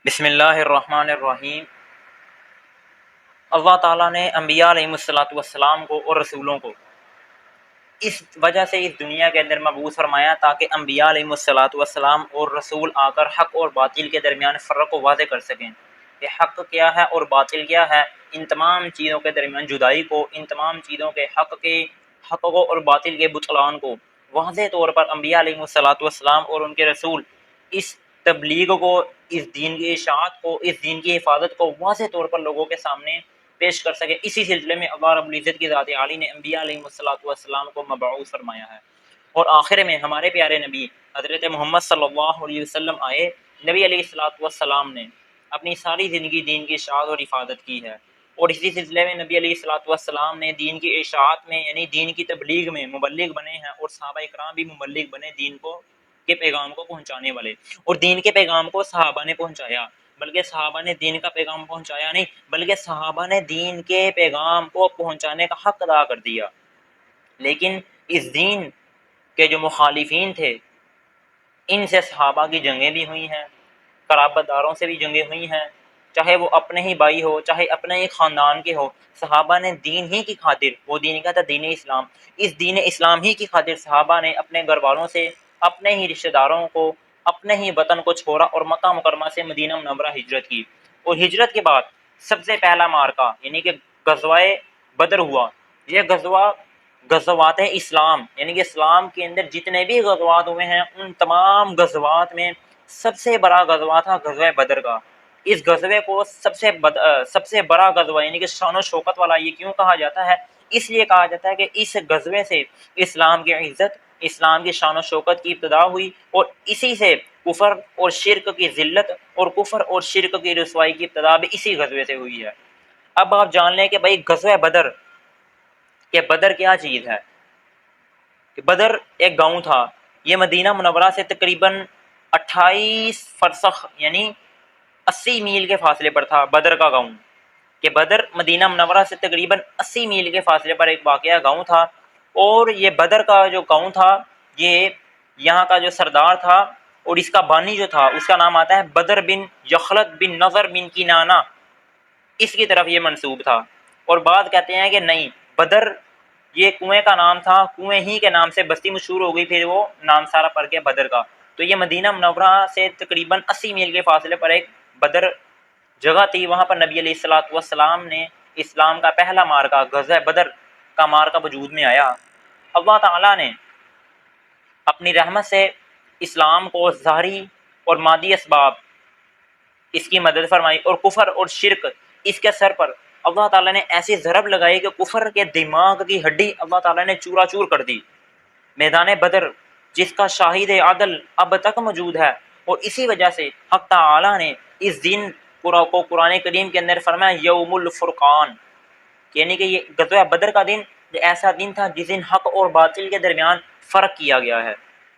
بسم اللہ الرحمن الرحیم۔ اللہ تعالیٰ نے انبیاء علیہم السلام کو اور رسولوں کو اس وجہ سے اس دنیا کے اندر مبعوث فرمایا تاکہ انبیاء علیہم السلام اور رسول آ کر حق اور باطل کے درمیان فرق کو واضح کر سکیں کہ حق کیا ہے اور باطل کیا ہے، ان تمام چیزوں کے درمیان جدائی کو، ان تمام چیزوں کے حق کو اور باطل کے بطلان کو واضح طور پر انبیاء علیہم السلام اور ان کے رسول اس تبلیغ کو، اس دین کی اشاعت کو، اس دین کی حفاظت کو واضح طور پر لوگوں کے سامنے پیش کر سکے۔ اسی سلسلے میں اللہ رب العزت کی ذات عالی نے انبیاء علیہم السلام کو مبعوث فرمایا ہے، اور آخر میں ہمارے پیارے نبی حضرت محمد صلی اللہ علیہ وسلم آئے۔ نبی علیہ السلام نے اپنی ساری زندگی دین کی اشاعت اور حفاظت کی ہے، اور اسی سلسلے میں نبی علیہ السلام نے دین کی اشاعت میں یعنی دین کی تبلیغ میں مبلغ بنے ہیں، اور صحابہ اکرام بھی مبلغ بنے دین کو کے پیغام کو پہنچانے والے، اور دین کے پیغام کو صحابہ نے پہنچایا، بلکہ صحابہ نے دین کا پیغام پہنچایا نہیں بلکہ صحابہ نے دین کے پیغام کو پہنچانے کا حق ادا کر دیا۔ لیکن اس دین کے جو مخالفین تھے، ان سے صحابہ کی جنگیں بھی ہوئی ہیں، قرابت داروں سے بھی جنگیں ہوئی ہیں، چاہے وہ اپنے ہی بھائی ہو، چاہے اپنے ہی خاندان کے ہو۔ صحابہ نے دین ہی کی خاطر، وہ دین کا تھا دین اسلام، اس دین اسلام ہی کی خاطر صحابہ نے اپنے گھر والوں سے، اپنے ہی رشتہ داروں کو، اپنے ہی وطن کو چھوڑا اور مکہ مکرمہ سے مدینہ منورہ ہجرت کی۔ اور ہجرت کے بعد سب سے پہلا معرکہ یعنی کہ غزوہ بدر ہوا۔ یہ غزوات اسلام یعنی کہ اسلام کے اندر جتنے بھی غزوات ہوئے ہیں، ان تمام غزوات میں سب سے بڑا غزوہ تھا غزوہ بدر کا۔ اس غزوے کو سب سے بڑا غزوہ یعنی کہ شان و شوکت والا یہ کیوں کہا جاتا ہے؟ اس لیے کہا جاتا ہے کہ اس غزوے سے اسلام کی عزت، اسلام کی شان و شوکت کی ابتدا ہوئی، اور اسی سے کفر اور شرک کی ذلت اور کفر اور شرک کی رسوائی کی ابتدا بھی اسی غزوے سے ہوئی ہے۔ اب آپ جان لیں کہ بھائی غزوہ بدر کہ بدر کیا چیز ہے۔ کہ بدر ایک گاؤں تھا، یہ مدینہ منورہ سے تقریباً 28 فرسخ یعنی 80 میل کے فاصلے پر تھا بدر کا گاؤں۔ کہ بدر مدینہ منورہ سے تقریباً 80 میل کے فاصلے پر ایک واقعہ گاؤں تھا، اور یہ بدر کا جو گاؤں تھا، یہ یہاں کا جو سردار تھا اور اس کا بانی جو تھا، اس کا نام آتا ہے بدر بن یخلد بن نظر بن کنانہ، اس کی طرف یہ منسوب تھا۔ اور بعض کہتے ہیں کہ نہیں، بدر یہ کنویں کا نام تھا، کنویں ہی کے نام سے بستی مشہور ہو گئی، پھر وہ نام سارا پڑ گیا بدر کا۔ تو یہ مدینہ منورہ سے تقریباً 80 میل کے فاصلے پر ایک بدر جگہ تھی، وہاں پر نبی علیہ السلام نے اسلام کا پہلا مارکہ غزوہ بدر کا مارکہ وجود میں آیا۔ اللہ تعالیٰ نے اپنی رحمت سے اسلام کو ظاہری اور مادی اسباب اس کی مدد فرمائی، اور کفر اور شرک اس کے سر پر اللہ تعالیٰ نے ایسی ضرب لگائی کہ کفر کے دماغ کی ہڈی اللہ تعالیٰ نے چورا چور کر دی۔ میدان بدر جس کا شاہد عدل اب تک موجود ہے، اور اسی وجہ سے حق تعالیٰ نے اس دن کو قرآن کریم کے اندر فرمایا یوم الفرقان، یعنی کہ یہ غزوہ بدر کا دن ایسا دن تھا جس دن حق اور باطل کے درمیان فرق کیا گیا ہے،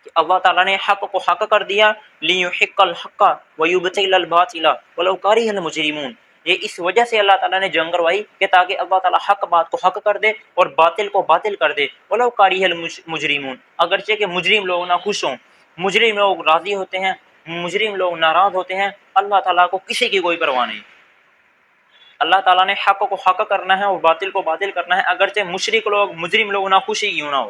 کہ اللہ تعالیٰ نے حق کو حق کر دیا، لیحق الحق ویبطل الباطل ولو کرہ المجرمون۔ یہ اس وجہ سے اللہ تعالیٰ نے جنگ کروائی کہ تاکہ اللہ تعالیٰ حق بات کو حق کر دے اور باطل کو باطل کر دے، ولو کرہ المجرمون، اگرچہ کہ مجرم لوگ نہ خوش ہوں، مجرم لوگ راضی ہوتے ہیں، مجرم لوگ ناراض ہوتے ہیں، اللہ تعالیٰ کو کسی کی کوئی پرواہ نہیں۔ اللہ تعالیٰ نے حق کو حق کرنا ہے اور باطل کو باطل کرنا ہے، اگرچہ مشرک لوگ مجرم لوگ نہ خوشی کیوں نہ ہو۔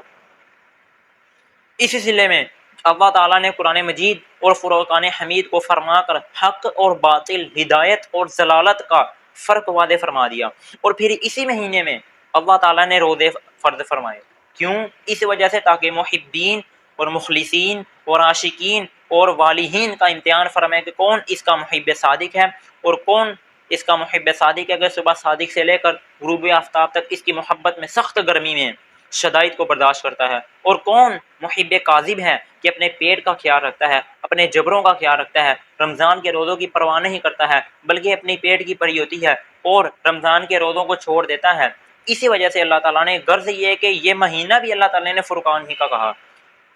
اسی سلسلے میں اللہ تعالیٰ نے قرآن مجید اور فرقان حمید کو فرما کر حق اور باطل، ہدایت اور ضلالت کا فرق واضح فرما دیا، اور پھر اسی مہینے میں اللہ تعالیٰ نے روزے فرض فرمائے۔ کیوں؟ اس وجہ سے تاکہ محبین اور مخلصین اور عاشقین اور والہین کا امتحان فرمائے کہ کون اس کا محب صادق ہے، اور کون اس کا محب صادق ہے کہ صبح صادق سے لے کر غروب آفتاب تک اس کی محبت میں سخت گرمی میں شدائد کو برداشت کرتا ہے، اور کون محب کاذب ہے کہ اپنے پیٹ کا خیال رکھتا ہے، اپنے جبروں کا خیال رکھتا ہے، رمضان کے روزوں کی پرواہ نہیں کرتا ہے بلکہ اپنی پیٹ کی پری ہوتی ہے اور رمضان کے روزوں کو چھوڑ دیتا ہے۔ اسی وجہ سے اللہ تعالیٰ نے غرض یہ ہے کہ یہ مہینہ بھی اللہ تعالیٰ نے فرقان ہی کا کہا،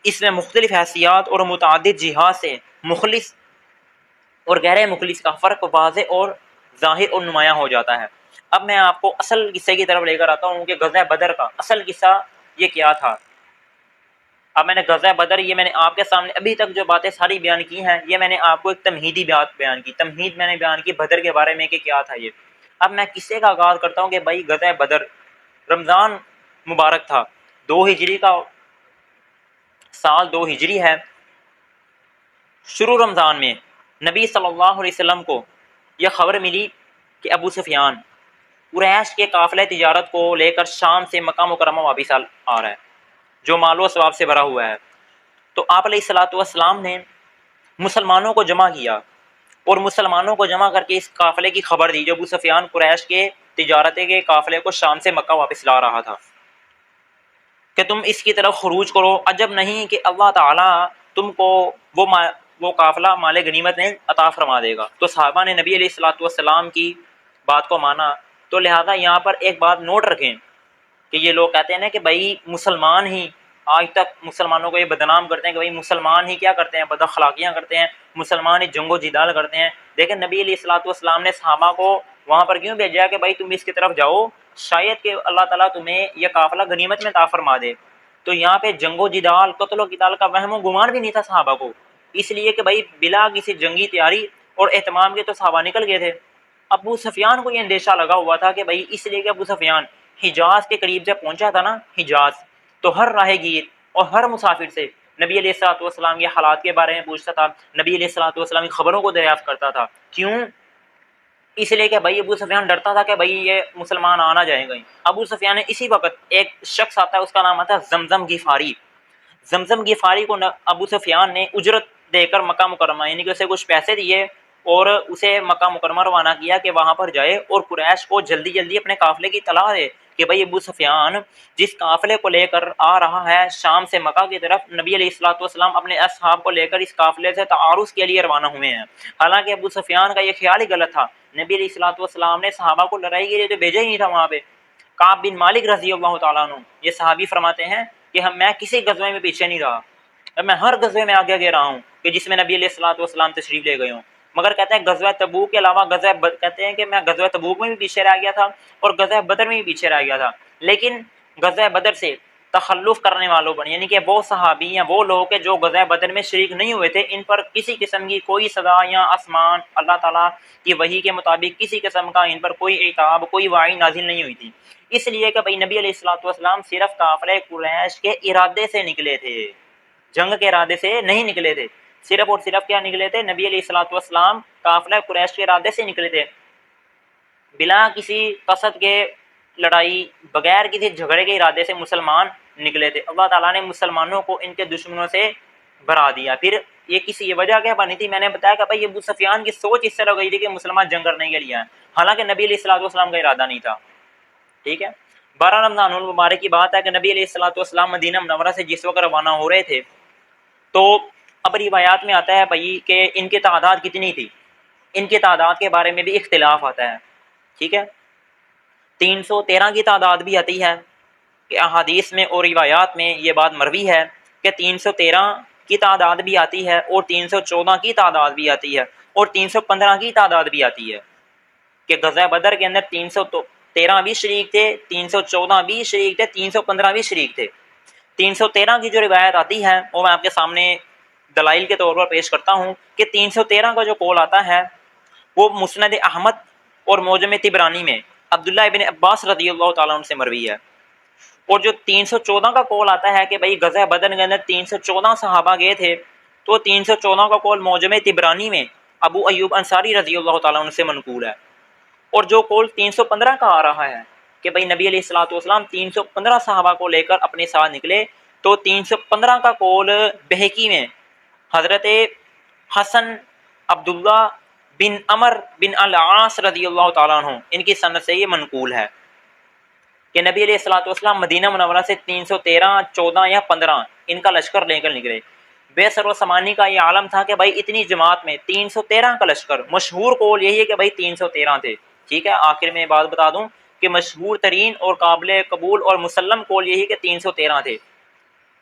اس میں مختلف حیثیات اور متعدد جہات سے مخلص اور غیر مخلص کا فرق واضح اور ظاہر اور نمایاں ہو جاتا ہے۔ اب میں آپ کو اصل قصے کی طرف لے کر آتا ہوں کہ غزوہ بدر کا اصل قصہ یہ کیا تھا۔ اب میں نے غزوہ بدر، یہ میں نے آپ کے سامنے ابھی تک جو باتیں ساری بیان کی ہیں، یہ میں نے آپ کو ایک تمہیدی بات بیان کی، تمہید میں نے بیان کی بدر کے بارے میں کہ کیا تھا یہ۔ اب میں قصے کا آغاز کرتا ہوں کہ بھائی غزوہ بدر رمضان مبارک تھا، 2 ہجری کا سال 2 ہجری ہے۔ شروع رمضان میں نبی صلی اللہ علیہ وسلم کو یہ خبر ملی کہ ابو سفیان قریش کے قافلہ تجارت کو لے کر شام سے مکہ مکرمہ واپس آ رہا ہے، جو مال و ثواب سے بھرا ہوا ہے۔ تو آپ علیہ الصلوۃ والسلام نے مسلمانوں کو جمع کیا اور مسلمانوں کو جمع کر کے اس قافلے کی خبر دی جو ابو سفیان قریش کے تجارت کے قافلے کو شام سے مکہ واپس لا رہا تھا، کہ تم اس کی طرف خروج کرو، عجب نہیں کہ اللہ تعالیٰ تم کو وہ قافلہ مال غنیمت میں عطا فرما دے گا۔ تو صحابہ نے نبی علیہ الصلوۃ والسلام کی بات کو مانا۔ تو لہذا یہاں پر ایک بات نوٹ رکھیں کہ یہ لوگ کہتے ہیں نا کہ بھائی مسلمان ہی، آج تک مسلمانوں کو یہ بدنام کرتے ہیں کہ بھائی مسلمان ہی کیا کرتے ہیں، بد اخلاقیاں کرتے ہیں، مسلمان ہی جنگ و جدال کرتے ہیں۔ لیکن نبی علیہ الصلوۃ والسلام نے صحابہ کو وہاں پر کیوں بھیجا کہ بھائی تم اس کی طرف جاؤ، شاید کہ اللہ تعالیٰ تمہیں یہ قافلہ غنیمت میں عطا فرما دے۔ تو یہاں پہ جنگ و جدال، قتل و قتال کا وہم و گمان بھی نہیں تھا صحابہ کو، اس لیے کہ بھائی بلا کسی جنگی تیاری اور اہتمام کے تو صحابہ نکل گئے تھے۔ ابو سفیان کو یہ اندیشہ لگا ہوا تھا کہ بھائی اس لیے کہ ابو سفیان حجاز کے قریب جب پہنچا تھا نا، حجاز، تو ہر راہ گیر اور ہر مسافر سے نبی علیہ الصلوۃ والسلام کے حالات کے بارے میں پوچھتا تھا، نبی علیہ الصلوۃ والسلام کی خبروں کو دریافت کرتا تھا۔ کیوں؟ اس لیے کہ بھائی ابو سفیان ڈرتا تھا کہ بھئی یہ مسلمان آنا جائیں گے۔ ابو سفیان نے اسی وقت ایک شخص آتا ہے، اس کا نام آتا ہے زمزم غفاری۔ زمزم غفاری کو ابو سفیان نے اجرت دے کر مکہ مکرمہ، یعنی کہ اسے کچھ پیسے دیے اور اسے مکہ مکرمہ روانہ کیا کہ وہاں پر جائے اور قریش کو جلدی جلدی اپنے قافلے کی اطلاع دے کہ بھئی ابو سفیان جس قافلے کو لے کر آ رہا ہے شام سے مکہ کی طرف، نبی علیہ الصلوۃ والسلام اپنے اصحاب کو لے کر اس قافلے سے تعارض کے لیے روانہ ہوئے ہیں۔ حالانکہ ابو سفیان کا یہ خیال ہی غلط تھا، نبی علیہ الصلوۃ والسلام نے صحابہ کو لڑائی کے لیے تو بھیجا ہی نہیں تھا وہاں پہ۔ کعب بن مالک رضی اللہ تعالیٰ عنہ یہ صحابی فرماتے ہیں کہ میں کسی غزوے میں پیچھے نہیں رہا، میں ہر غزوے میں آگے گے رہا ہوں کہ جس میں نبی علیہ الصلوۃ والسلام تشریف لے گئے ہوں۔ مگر کہتے ہیں غزوہ تبوک کے علاوہ کہتے ہیں کہ میں غزوہ تبوک میں بھی پیچھے رہ گیا تھا اور غزوہ بدر میں بھی پیچھے رہ گیا تھا، لیکن غزوہ بدر سے تخلف کرنے والوں پر، یعنی کہ وہ صحابی ہیں، وہ لوگ کہ جو غزوہ بدر میں شریک نہیں ہوئے تھے، ان پر کسی قسم کی کوئی سزا یا آسمان اللہ تعالیٰ کی وحی کے مطابق کسی قسم کا ان پر کوئی عقاب، کوئی وعید نازل نہیں ہوئی تھی۔ اس لیے کہ بھائی نبی علیہ الصلوۃ والسلام صرف قافلہ قریش کے ارادے سے نکلے تھے، جنگ کے ارادے سے نہیں نکلے تھے، صرف اور صرف کیا نکلے تھے، نبی علیہ الصلوۃ والسلام قافلہ قریش کے ارادے سے نکلے تھے، بلا کسی قصد کے لڑائی، بغیر کسی جھگڑے کے ارادے سے مسلمان نکلے تھے۔ اللہ تعالیٰ نے مسلمانوں کو ان کے دشمنوں سے برا دیا۔ پھر یہ کسی وجہ کیا بنی تھی، میں نے بتایا کہ بھائی ابو سفیان کی سوچ اس طرح گئی تھی کہ مسلمان جنگ کرنے کے لیے ہیں، حالانکہ نبی علیہ الصلوۃ والسلام کا ارادہ نہیں تھا۔ ٹھیک ہے، 12 رمضان المبارک کی بات ہے کہ نبی علیہ الصلوۃ والسلام مدینہ منورہ سے جس وقت روانہ ہو رہے تھے، تو اب روایات میں آتا ہے بھائی کہ ان کی تعداد کتنی تھی، ان کی تعداد کے بارے میں بھی اختلاف آتا ہے۔ ٹھیک ہے، 313 کی تعداد بھی آتی ہے کہ احادیث میں اور روایات میں یہ بات مروی ہے کہ 313 کی تعداد بھی آتی ہے اور 314 کی تعداد بھی آتی ہے اور 315 کی تعداد بھی آتی ہے کہ غزوہ بدر کے اندر 313 بھی شریک تھے، 314 بھی شریک تھے، 315 بھی شریک تھے۔ 313 کی جو روایت آتی ہے وہ میں آپ کے سامنے دلائل کے طور پر پیش کرتا ہوں کہ 313 کا جو قول آتا ہے وہ مسند احمد اور معجم طبرانی میں عبداللہ ابن عباس رضی اللہ تعالیٰ عنہ سے مروی ہے، اور جو 314 کا قول آتا ہے کہ بھئی غزوہ بدر کے اندر 314 صحابہ گئے تھے، تو 314 کا قول معجم طبرانی میں ابو ایوب انصاری رضی اللہ تعالیٰ عنہ سے منقول ہے، اور جو قول 315 کا آ رہا ہے کہ بھئی نبی علیہ الصلوۃ والسلام 315 صحابہ کو لے کر اپنے ساتھ نکلے، تو 315 کا قول بہقی میں حضرت حسن عبداللہ بن عمر بن العاص رضی اللہ تعالیٰ عنہ ان کی سند سے یہ منقول ہے کہ نبی علیہ الصلوۃ والسلام مدینہ منورہ سے 313، 14 یا 15 ان کا لشکر لے کر نکلے۔ بے سر و سمانی کا یہ عالم تھا کہ بھائی اتنی جماعت میں 313 کا لشکر، مشہور قول یہی ہے کہ بھائی 313 تھے۔ ٹھیک ہے، آخر میں بات بتا دوں کہ مشہور ترین اور قابل قبول اور مسلم قول یہی کہ 313 تھے۔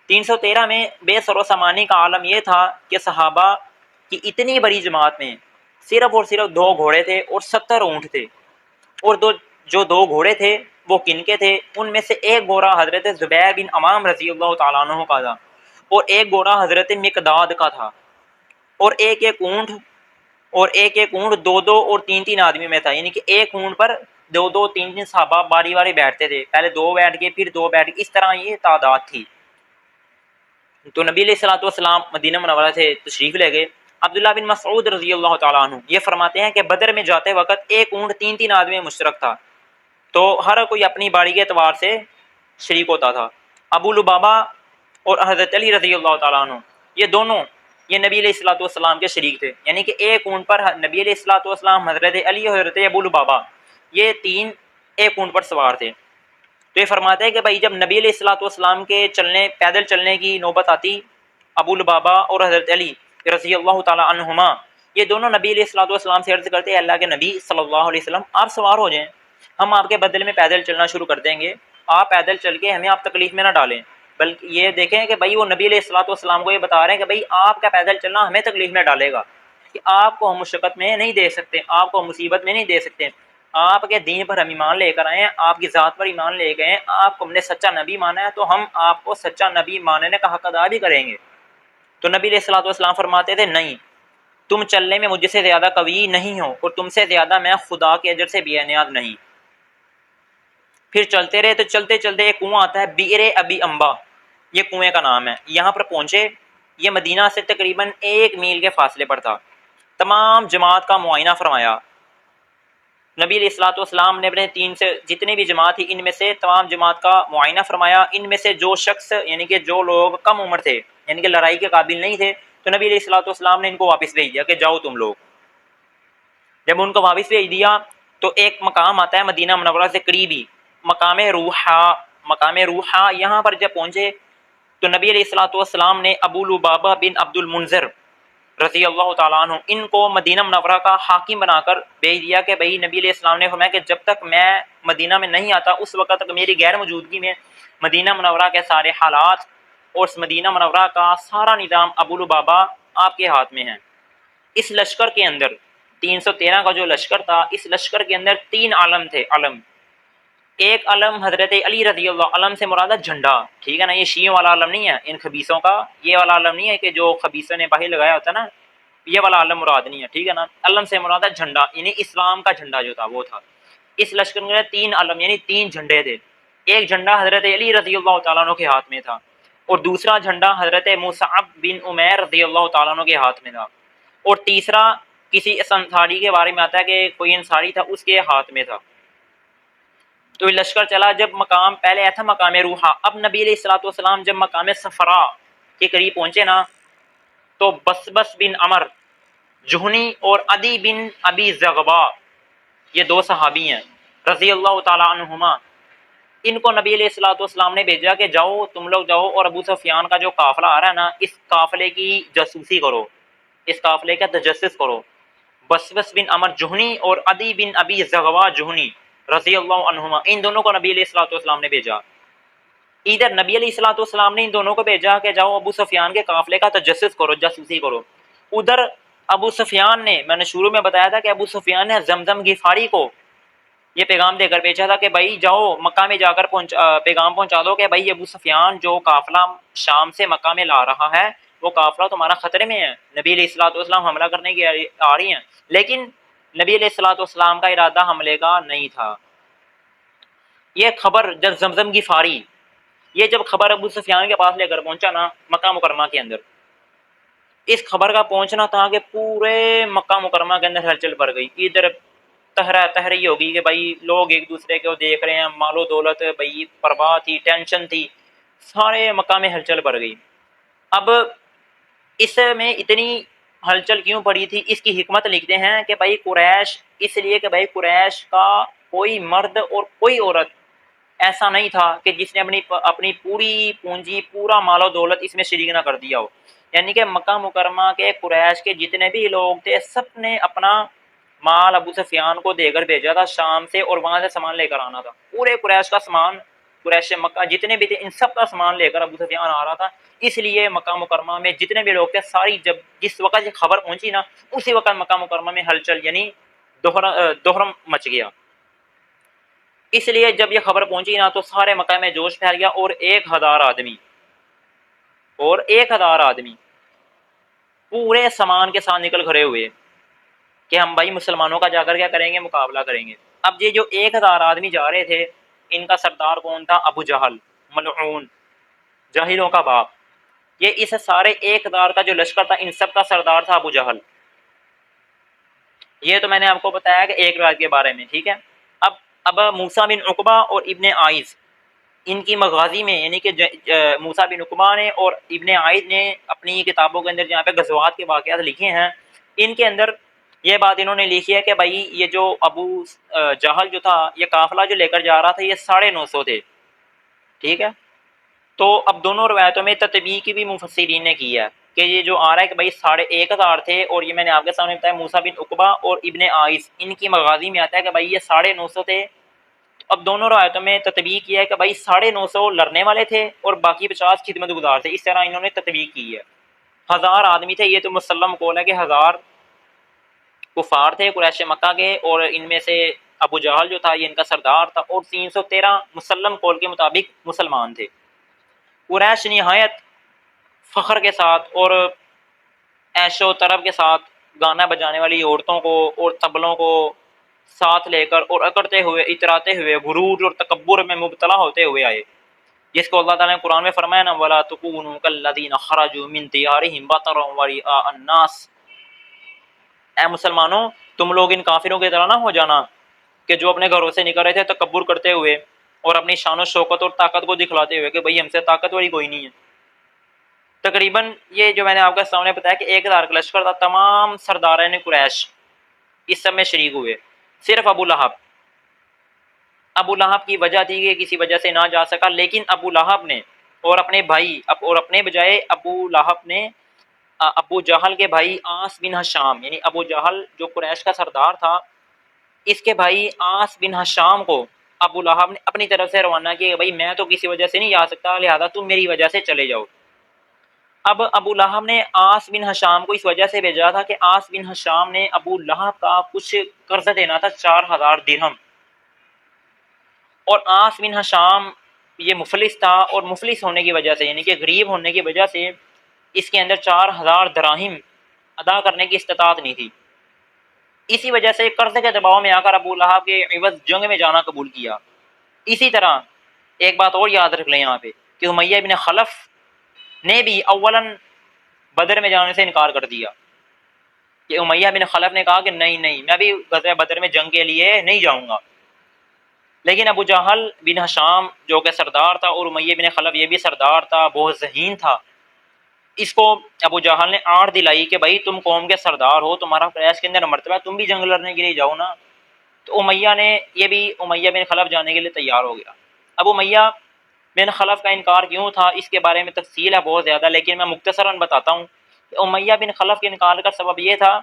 313 میں بے سر و سمانی کا عالم یہ تھا کہ صحابہ کی اتنی بڑی جماعت میں صرف اور صرف 2 گھوڑے تھے اور 70 اونٹ تھے، اور جو 2 گھوڑے تھے وہ کن کے تھے، ان میں سے ایک گھوڑا حضرت زبیر بن عوام رضی اللہ تعالیٰ عنہ کا تھا، اور ایک گھوڑا حضرت مقداد کا تھا، اور ایک ایک اونٹ دو دو اور تین تین آدمی میں تھا، یعنی کہ ایک اونٹ پر دو دو تین تین صحابہ باری باری بیٹھتے تھے، پہلے دو بیٹھ گئے پھر دو بیٹھ گئے، اس طرح یہ تعداد تھی۔ تو نبی علیہ الصلوۃ والسلام مدینہ منورہ سے تشریف لے گئے۔ عبداللہ بن مسعود رضی اللہ تعالیٰ عنہ یہ فرماتے ہیں کہ بدر میں جاتے وقت ایک اونٹ تین تین آدمی میں مشترک تھا، تو ہر کوئی اپنی باری کے اعتبار سے شریک ہوتا تھا۔ ابو لبابہ اور حضرت علی رضی اللہ تعالیٰ عنہ یہ دونوں یہ نبی علیہ الصلوۃ والسلام کے شریک تھے، یعنی کہ ایک اونٹ پر نبی علیہ الصلوۃ والسلام، حضرت علی اور حضرت ابو لبابہ یہ تین ایک اونٹ پر سوار تھے۔ تو یہ فرماتے ہیں کہ بھائی جب نبی علیہ الصلوۃ والسلام کے پیدل چلنے کی نوبت آتی، ابو لبابہ اور حضرت علی رضی اللہ تعالیٰ عنہما یہ دونوں نبی علیہ الصلوۃ والسلام سے عرض کرتے ہیں اللہ کے نبی صلی اللہ علیہ وسلم آپ سوار ہو جائیں، ہم آپ کے بدلے میں پیدل چلنا شروع کر دیں گے، آپ پیدل چل کے ہمیں آپ تکلیف میں نہ ڈالیں۔ بلکہ یہ دیکھیں کہ بھائی وہ نبی علیہ الصلوۃ والسلام کو یہ بتا رہے ہیں کہ بھائی آپ کا پیدل چلنا ہمیں تکلیف میں ڈالے گا، کہ آپ کو ہم مشقت میں نہیں دے سکتے، آپ کو مصیبت میں نہیں دے سکتے، آپ کے دین پر ہم ایمان لے کر آئے ہیں، آپ کی ذات پر ایمان لے گئے ہیں، آپ کو ہم نے سچا نبی مانا ہے تو ہم آپ کو سچا نبی ماننے کا حق ادا بھی کریں گے۔ تو نبی علیہ الصلوۃ والسلام فرماتے تھے نہیں، تم چلنے میں مجھ سے زیادہ قوی نہیں ہو اور تم سے زیادہ میں خدا کے اجر سے بے نیاز نہیں۔ پھر چلتے رہے تو چلتے چلتے ایک کنواں آتا ہے بئر ابی امبا، یہ کنویں کا نام ہے، یہاں پر پہنچے، یہ مدینہ سے تقریباً 1 میل کے فاصلے پر تھا۔ تمام جماعت کا معائنہ فرمایا نبی علیہ الصلوۃ والسلام نے، اپنے 3 سے جتنی بھی جماعت تھی ان میں سے تمام جماعت کا معائنہ فرمایا، ان میں سے جو شخص یعنی کہ جو لوگ کم عمر تھے یعنی کہ لڑائی کے قابل نہیں تھے تو نبی علیہ الصلوۃ والسلام نے ان کو واپس بھیج دیا کہ جاؤ تم لوگ۔ جب ان کو واپس بھیج دیا تو ایک مقام آتا ہے مدینہ منورہ سے قریبی، مقام روحا، یہاں پر جب پہنچے تو نبی علیہ الصلوۃ والسلام نے ابو لبابہ بن عبد المنذر رضی اللہ تعالیٰ عنہ ان کو مدینہ منورہ کا حاکم بنا کر بھیج دیا کہ بھئی نبی علیہ السلام نے فرمایا کہ جب تک میں مدینہ میں نہیں آتا اس وقت تک میری غیر موجودگی میں مدینہ منورہ کے سارے حالات اور اس مدینہ منورہ کا سارا نظام ابو لبابہ آپ کے ہاتھ میں ہے۔ اس لشکر کے اندر 313 کا جو لشکر تھا، اس لشکر کے اندر 3 علم تھے، علم، ایک علم حضرت علی رضی اللہ، علم سے مراد ہے جھنڈا، ٹھیک ہے نا، یہ شیعوں والا علم نہیں ہے ان خبیثوں کا، یہ والا علم نہیں ہے کہ جو خبیثوں نے باہر لگایا ہوتا نا، یہ والا علم مراد نہیں ہے، ٹھیک ہے نا، علم سے مراد ہے جھنڈا، یعنی اسلام کا جھنڈا جو تھا وہ تھا۔ اس لشکر میں 3 علم یعنی 3 جھنڈے تھے، ایک جھنڈا حضرت علی رضی اللہ تعالیٰ عنہ کے ہاتھ میں تھا اور دوسرا جھنڈا حضرت مصعب بن عمیر رضی اللہ تعالیٰ عنہ کے ہاتھ میں تھا، اور تیسرا کسی انصاری کے بارے میں آتا ہے کہ کوئی انصاری تھا اس کے ہاتھ میں تھا۔ تو لشکر چلا، جب مقام پہلے آیا تھا مقام روحا، اب نبی علیہ الصلوۃ والسلام جب مقام صفرا کے قریب پہنچے نا تو بس بن عمر جہنی اور عدی بن ابی زغبا یہ 2 صحابی ہیں رضی اللہ تعالی عنہما، ان کو نبی علیہ الصلوۃ والسلام نے بھیجا کہ جاؤ تم لوگ جاؤ اور ابو سفیان کا جو قافلہ آ رہا ہے نا اس قافلے کی جاسوسی کرو، اس قافلے کا تجسس کرو۔ بس بن عمر جہنی اور عدی بن ابی زغوا جہنی رضی اللہ عنہما، ان دونوں کو نبی علیہ الصلوۃ والسلام نے بھیجا۔ ادھر نبی علیہ الصلوۃ والسلام نے ان دونوں کو بھیجا کہ جاؤ ابو سفیان کے قافلے کا تجسس کرو، جاسوسی کرو۔ ادھر ابو سفیان نے، میں نے شروع میں بتایا تھا کہ ابو سفیان نے زمزم غفاری کو یہ پیغام دے کر بھیجا تھا کہ بھائی جاؤ مکہ میں جا کر پیغام پہنچا دو کہ بھائی ابو سفیان جو قافلہ شام سے مکہ میں لا رہا ہے وہ قافلہ تمہارا خطرے میں ہے، نبی علیہ الصلوۃ والسلام حملہ کرنے کی آ رہی ہیں، لیکن نبی علیہ الصلوۃ والسلام کا ارادہ حملے کا نہیں تھا۔ یہ خبر جب زمزم غفاری یہ جب خبر ابو سفیان کے پاس لے کر پہنچا نا مکہ مکرمہ کے اندر، اس خبر کا پہنچنا تھا کہ پورے مکہ مکرمہ کے اندر ہلچل پڑ گئی، ادھر تہری ہوگی کہ بھائی لوگ ایک دوسرے کو دیکھ رہے ہیں، مال و دولت بھائی پرواہ تھی، ٹینشن تھی، سارے مکہ میں ہلچل پڑ گئی۔ اب اس میں اتنی ہلچل کیوں پڑی تھی، اس کی حکمت لکھتے ہیں کہ بھائی قریش، اس لیے کہ بھائی قریش کا کوئی مرد اور کوئی عورت ایسا نہیں تھا کہ جس نے اپنی پوری پونجی، پورا مال و دولت اس میں شریک نہ کر دیا ہو، یعنی کہ مکہ مکرمہ کے قریش کے جتنے بھی لوگ تھے سب نے اپنا مال ابو سفیان کو دے کر بھیجا تھا شام سے، اور وہاں سے سامان لے کر آنا تھا، پورے قریش کا سامان، قریش مکہ جتنے بھی تھے ان سب کا سامان لے کر ابو سفیان آ رہا تھا، اس لیے مکہ مکرمہ میں جتنے بھی لوگ تھے ساری جس وقت یہ خبر پہنچی نا اسی وقت مکہ مکرمہ میں ہلچل یعنی دوہرم مچ گیا۔ اس لیے جب یہ خبر پہنچی نا تو سارے مکہ میں جوش پھیل گیا اور 1000 آدمی اور 1000 آدمی پورے سامان کے ساتھ نکل کھڑے ہوئے کہ ہم بھائی مسلمانوں کا جا کر کیا کریں گے، مقابلہ کریں گے۔ اب یہ جو 1000 آدمی جا رہے تھے، ان کا سردار کون تھا؟ ابو جہل، ملعون، جاہلوں کا باپ۔ یہ اس سارے 1000 کا جو لشکر تھا، ان سب کا سردار تھا ابو جہل۔ یہ تو میں نے آپ کو بتایا کہ ایک روایت کے بارے میں، ٹھیک ہے۔ اب موسیٰ بن عقبہ اور ابن عائذ، ان کی مغازی میں، یعنی کہ موسیٰ بن عقبہ نے اور ابن عائذ نے اپنی کتابوں کے اندر جہاں پہ غزوات کے واقعات لکھے ہیں، ان کے اندر یہ بات انہوں نے لکھی ہے کہ بھائی یہ جو ابو جہل جو تھا، یہ قافلہ جو لے کر جا رہا تھا، یہ 950 تھے، ٹھیک ہے۔ تو اب دونوں روایتوں میں تطبیق بھی مفسرین نے کی ہے کہ یہ جو آ رہا ہے کہ بھائی 1000 تھے، اور یہ میں نے آپ کے سامنے بتایا موسیٰ بن عقبہ اور ابن عائذ، ان کی مغازی میں آتا ہے کہ بھائی یہ 950 تھے۔ اب دونوں روایتوں میں تطبیق کیا ہے کہ بھائی 950 لڑنے والے تھے اور باقی 50 خدمت گزار تھے، اس طرح انہوں نے تطبیق کی ہے۔ 1000 آدمی تھے، یہ تو مسلم قول ہے کہ 1000 کفار تھے قریش مکہ کے، اور ان میں سے ابو جہل جو تھا یہ ان کا سردار تھا، اور 313 مسلم قول کے مطابق مسلمان تھے۔ قریش نہایت فخر کے ساتھ اور عیش و طرب کے ساتھ گانا بجانے والی عورتوں کو اور طبلوں کو ساتھ لے کر اور اکڑتے ہوئے، اتراتے ہوئے، غرور اور تکبر میں مبتلا ہوتے ہوئے آئے، جس کو اللہ تعالیٰ نے قرآن میں فرمایا نا وَلَا تُكُونُوا كَالَّذِينَ خَرَجُوا مِن دِيَارِهِمْ بَطَرًا وَرِئَاءَ النَّاسِ، اے مسلمانوں تم لوگ ان کافروں کی طرح نہ ہو جانا کہ جو اپنے گھروں سے نکل رہے تھے تکبر کرتے ہوئے اور اپنی شان و شوکت اور طاقت کو دکھلاتے ہوئے کہ بھئی ہم سے طاقت والی کوئی نہیں ہے۔ تقریباً یہ جو میں نے آپ کے سامنے بتایا کہ 1000 کا لشکر تھا، تمام سرداران قریش اس سب میں شریک ہوئے، صرف ابو لہب کی وجہ تھی کہ کسی وجہ سے نہ جا سکا، لیکن ابو لہب نے اور اپنے بھائی اور اپنے بجائے ابو لہب نے ابو جہل کے بھائی آس بن ہشام، یعنی ابو جہل جو قریش کا سردار تھا، اس کے بھائی آس بن ہشام کو ابو لہب نے اپنی طرف سے روانہ کیا کہ بھائی میں تو کسی وجہ سے نہیں جا سکتا، لہذا تم میری وجہ سے چلے جاؤ۔ اب ابو لہب نے آس بن ہشام کو اس وجہ سے بھیجا تھا کہ آس بن ہشام نے ابو لہب کا کچھ قرض دینا تھا 4000 درہم، اور آس بن ہشام یہ مفلس تھا، اور مفلس ہونے کی وجہ سے یعنی کہ غریب ہونے کی وجہ سے اس کے اندر 4000 دراہم ادا کرنے کی استطاعت نہیں تھی۔ اسی وجہ سے قرض کے دباؤ میں آ کر ابو لہب کے عوض جنگ میں جانا قبول کیا۔ اسی طرح ایک بات اور یاد رکھ لیں یہاں پہ کہ امیہ بن خلف نے بھی اولاً بدر میں جانے سے انکار کر دیا، کہ امیہ بن خلف نے کہا کہ نہیں میں بھی غزوہ بدر میں جنگ کے لیے نہیں جاؤں گا، لیکن ابو جہل بن ہشام جو کہ سردار تھا اور امیہ بن خلف یہ بھی سردار تھا، بہت ذہین تھا، اس کو ابو جہل نے آڑ دلائی کہ بھائی تم قوم کے سردار ہو، تمہارا قریش کے اندر مرتبہ، تم بھی جنگ لڑنے کے لیے جاؤ نا۔ تو امیہ بن خلف جانے کے لیے تیار ہو گیا۔ اب امیہ بن خلف کا انکار کیوں تھا اس کے بارے میں تفصیل ہے بہت زیادہ، لیکن میں مختصراً بتاتا ہوں کہ امیہ بن خلف کے انکار کا سبب یہ تھا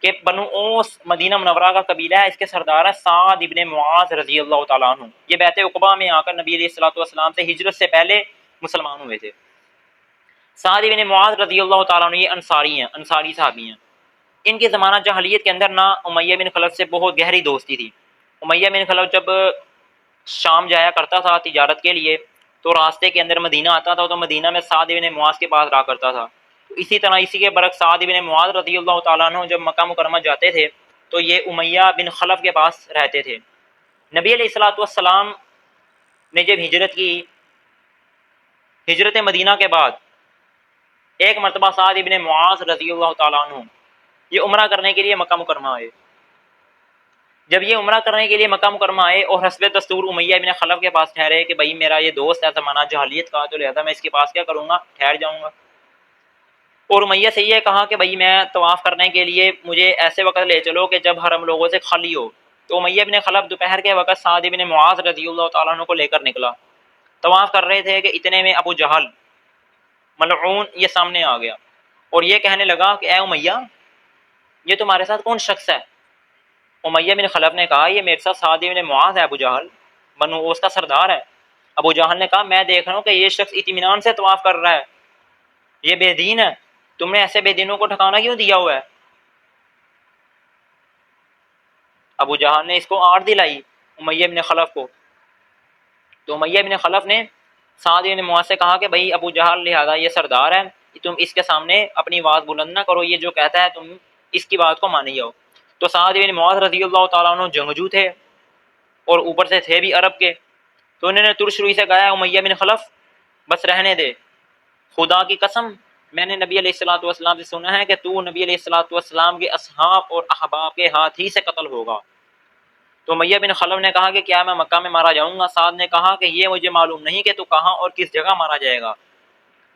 کہ بنو اوس مدینہ منورہ کا قبیلہ ہے، اس کے سردار ہے سعد ابن معاذ رضی اللہ تعالیٰ عنہ۔ یہ بیعت عقبہ میں آ کر نبی علیہ الصلوۃ والسلام سے ہجرت سے پہلے مسلمان ہوئے تھے۔ سعد ابن معاذ رضی اللہ تعالیٰ عنہ یہ انصاری ہیں، انصاری صحابی ہیں۔ ان کے زمانہ جاہلیت کے اندر نہ امیہ بن خلف سے بہت گہری دوستی تھی۔ امیہ بن خلف جب شام جایا کرتا تھا تجارت کے لیے تو راستے کے اندر مدینہ آتا تھا، تو مدینہ میں سعد ابن معاذ کے پاس رہا کرتا تھا۔ تو اسی طرح اسی کے برعکس سعد ابن معاذ رضی اللہ تعالیٰ عنہ جب مکہ مکرمہ جاتے تھے تو یہ امیہ بن خلف کے پاس رہتے تھے۔ نبی علیہ الصلوۃ والسلام نے جب ہجرت کی، ہجرت مدینہ کے بعد ایک مرتبہ سعد ابن معاذ رضی اللہ تعالیٰ عنہ یہ عمرہ کرنے کے لیے مکہ مکرمہ آئے۔ جب یہ عمرہ کرنے کے لیے مکہ مکرمہ آئے اور حسب دستور امیہ بن خلف کے پاس ٹھہرے کہ بھائی میرا یہ دوست ہے زمانہ جاہلیت کا، تو لہذا میں اس کے پاس کیا کروں گا، ٹھہر جاؤں گا۔ اور امیہ سے یہ کہا کہ بھائی میں طواف کرنے کے لیے مجھے ایسے وقت لے چلو کہ جب حرم لوگوں سے خالی ہو۔ تو امیہ بن خلف دوپہر کے وقت سعد بن معاذ رضی اللہ تعالیٰ عنہ کو لے کر نکلا، طواف کر رہے تھے کہ اتنے میں ابو جہل ملعون یہ سامنے آ گیا اور یہ کہنے لگا کہ اے امیہ یہ تمہارے ساتھ کون شخص ہے؟ امیہ بن خلف نے کہا یہ میرے ساتھ سعد بن معاذ ہے، ابو جہل بنو اوس کا سردار ہے۔ ابو جہل نے کہا میں دیکھ رہا ہوں کہ یہ شخص اطمینان سے طواف کر رہا ہے، یہ بے دین ہے، تم نے ایسے بے دینوں کو ٹھکانہ کیوں دیا ہوا ہے؟ ابو جہل نے اس کو آڑ دلائی امیہ بن خلف کو۔ تو امیہ بن خلف نے سعد بن معاذ سے کہا کہ بھائی ابو جہل لہذا یہ سردار ہے، تم اس کے سامنے اپنی آواز بلند نہ کرو، یہ جو کہتا ہے تم اس کی بات کو مانی جاؤ۔ تو سعد بن معاذ رضی اللہ تعالیٰ عنہ جنگجو تھے اور اوپر سے تھے بھی عرب کے، تو انہوں نے ترش روئی سے کہا امیہ بن خلف بس رہنے دے، خدا کی قسم میں نے نبی علیہ الصلوۃ والسلام سے سنا ہے کہ تو نبی علیہ الصلوۃ والسلام کے اصحاب اور احباب کے ہاتھ ہی سے قتل ہوگا۔ تو امیہ بن خلف نے کہا کہ کیا میں مکہ میں مارا جاؤں گا؟ سعد نے کہا کہ یہ مجھے معلوم نہیں کہ تو کہاں اور کس جگہ مارا جائے گا،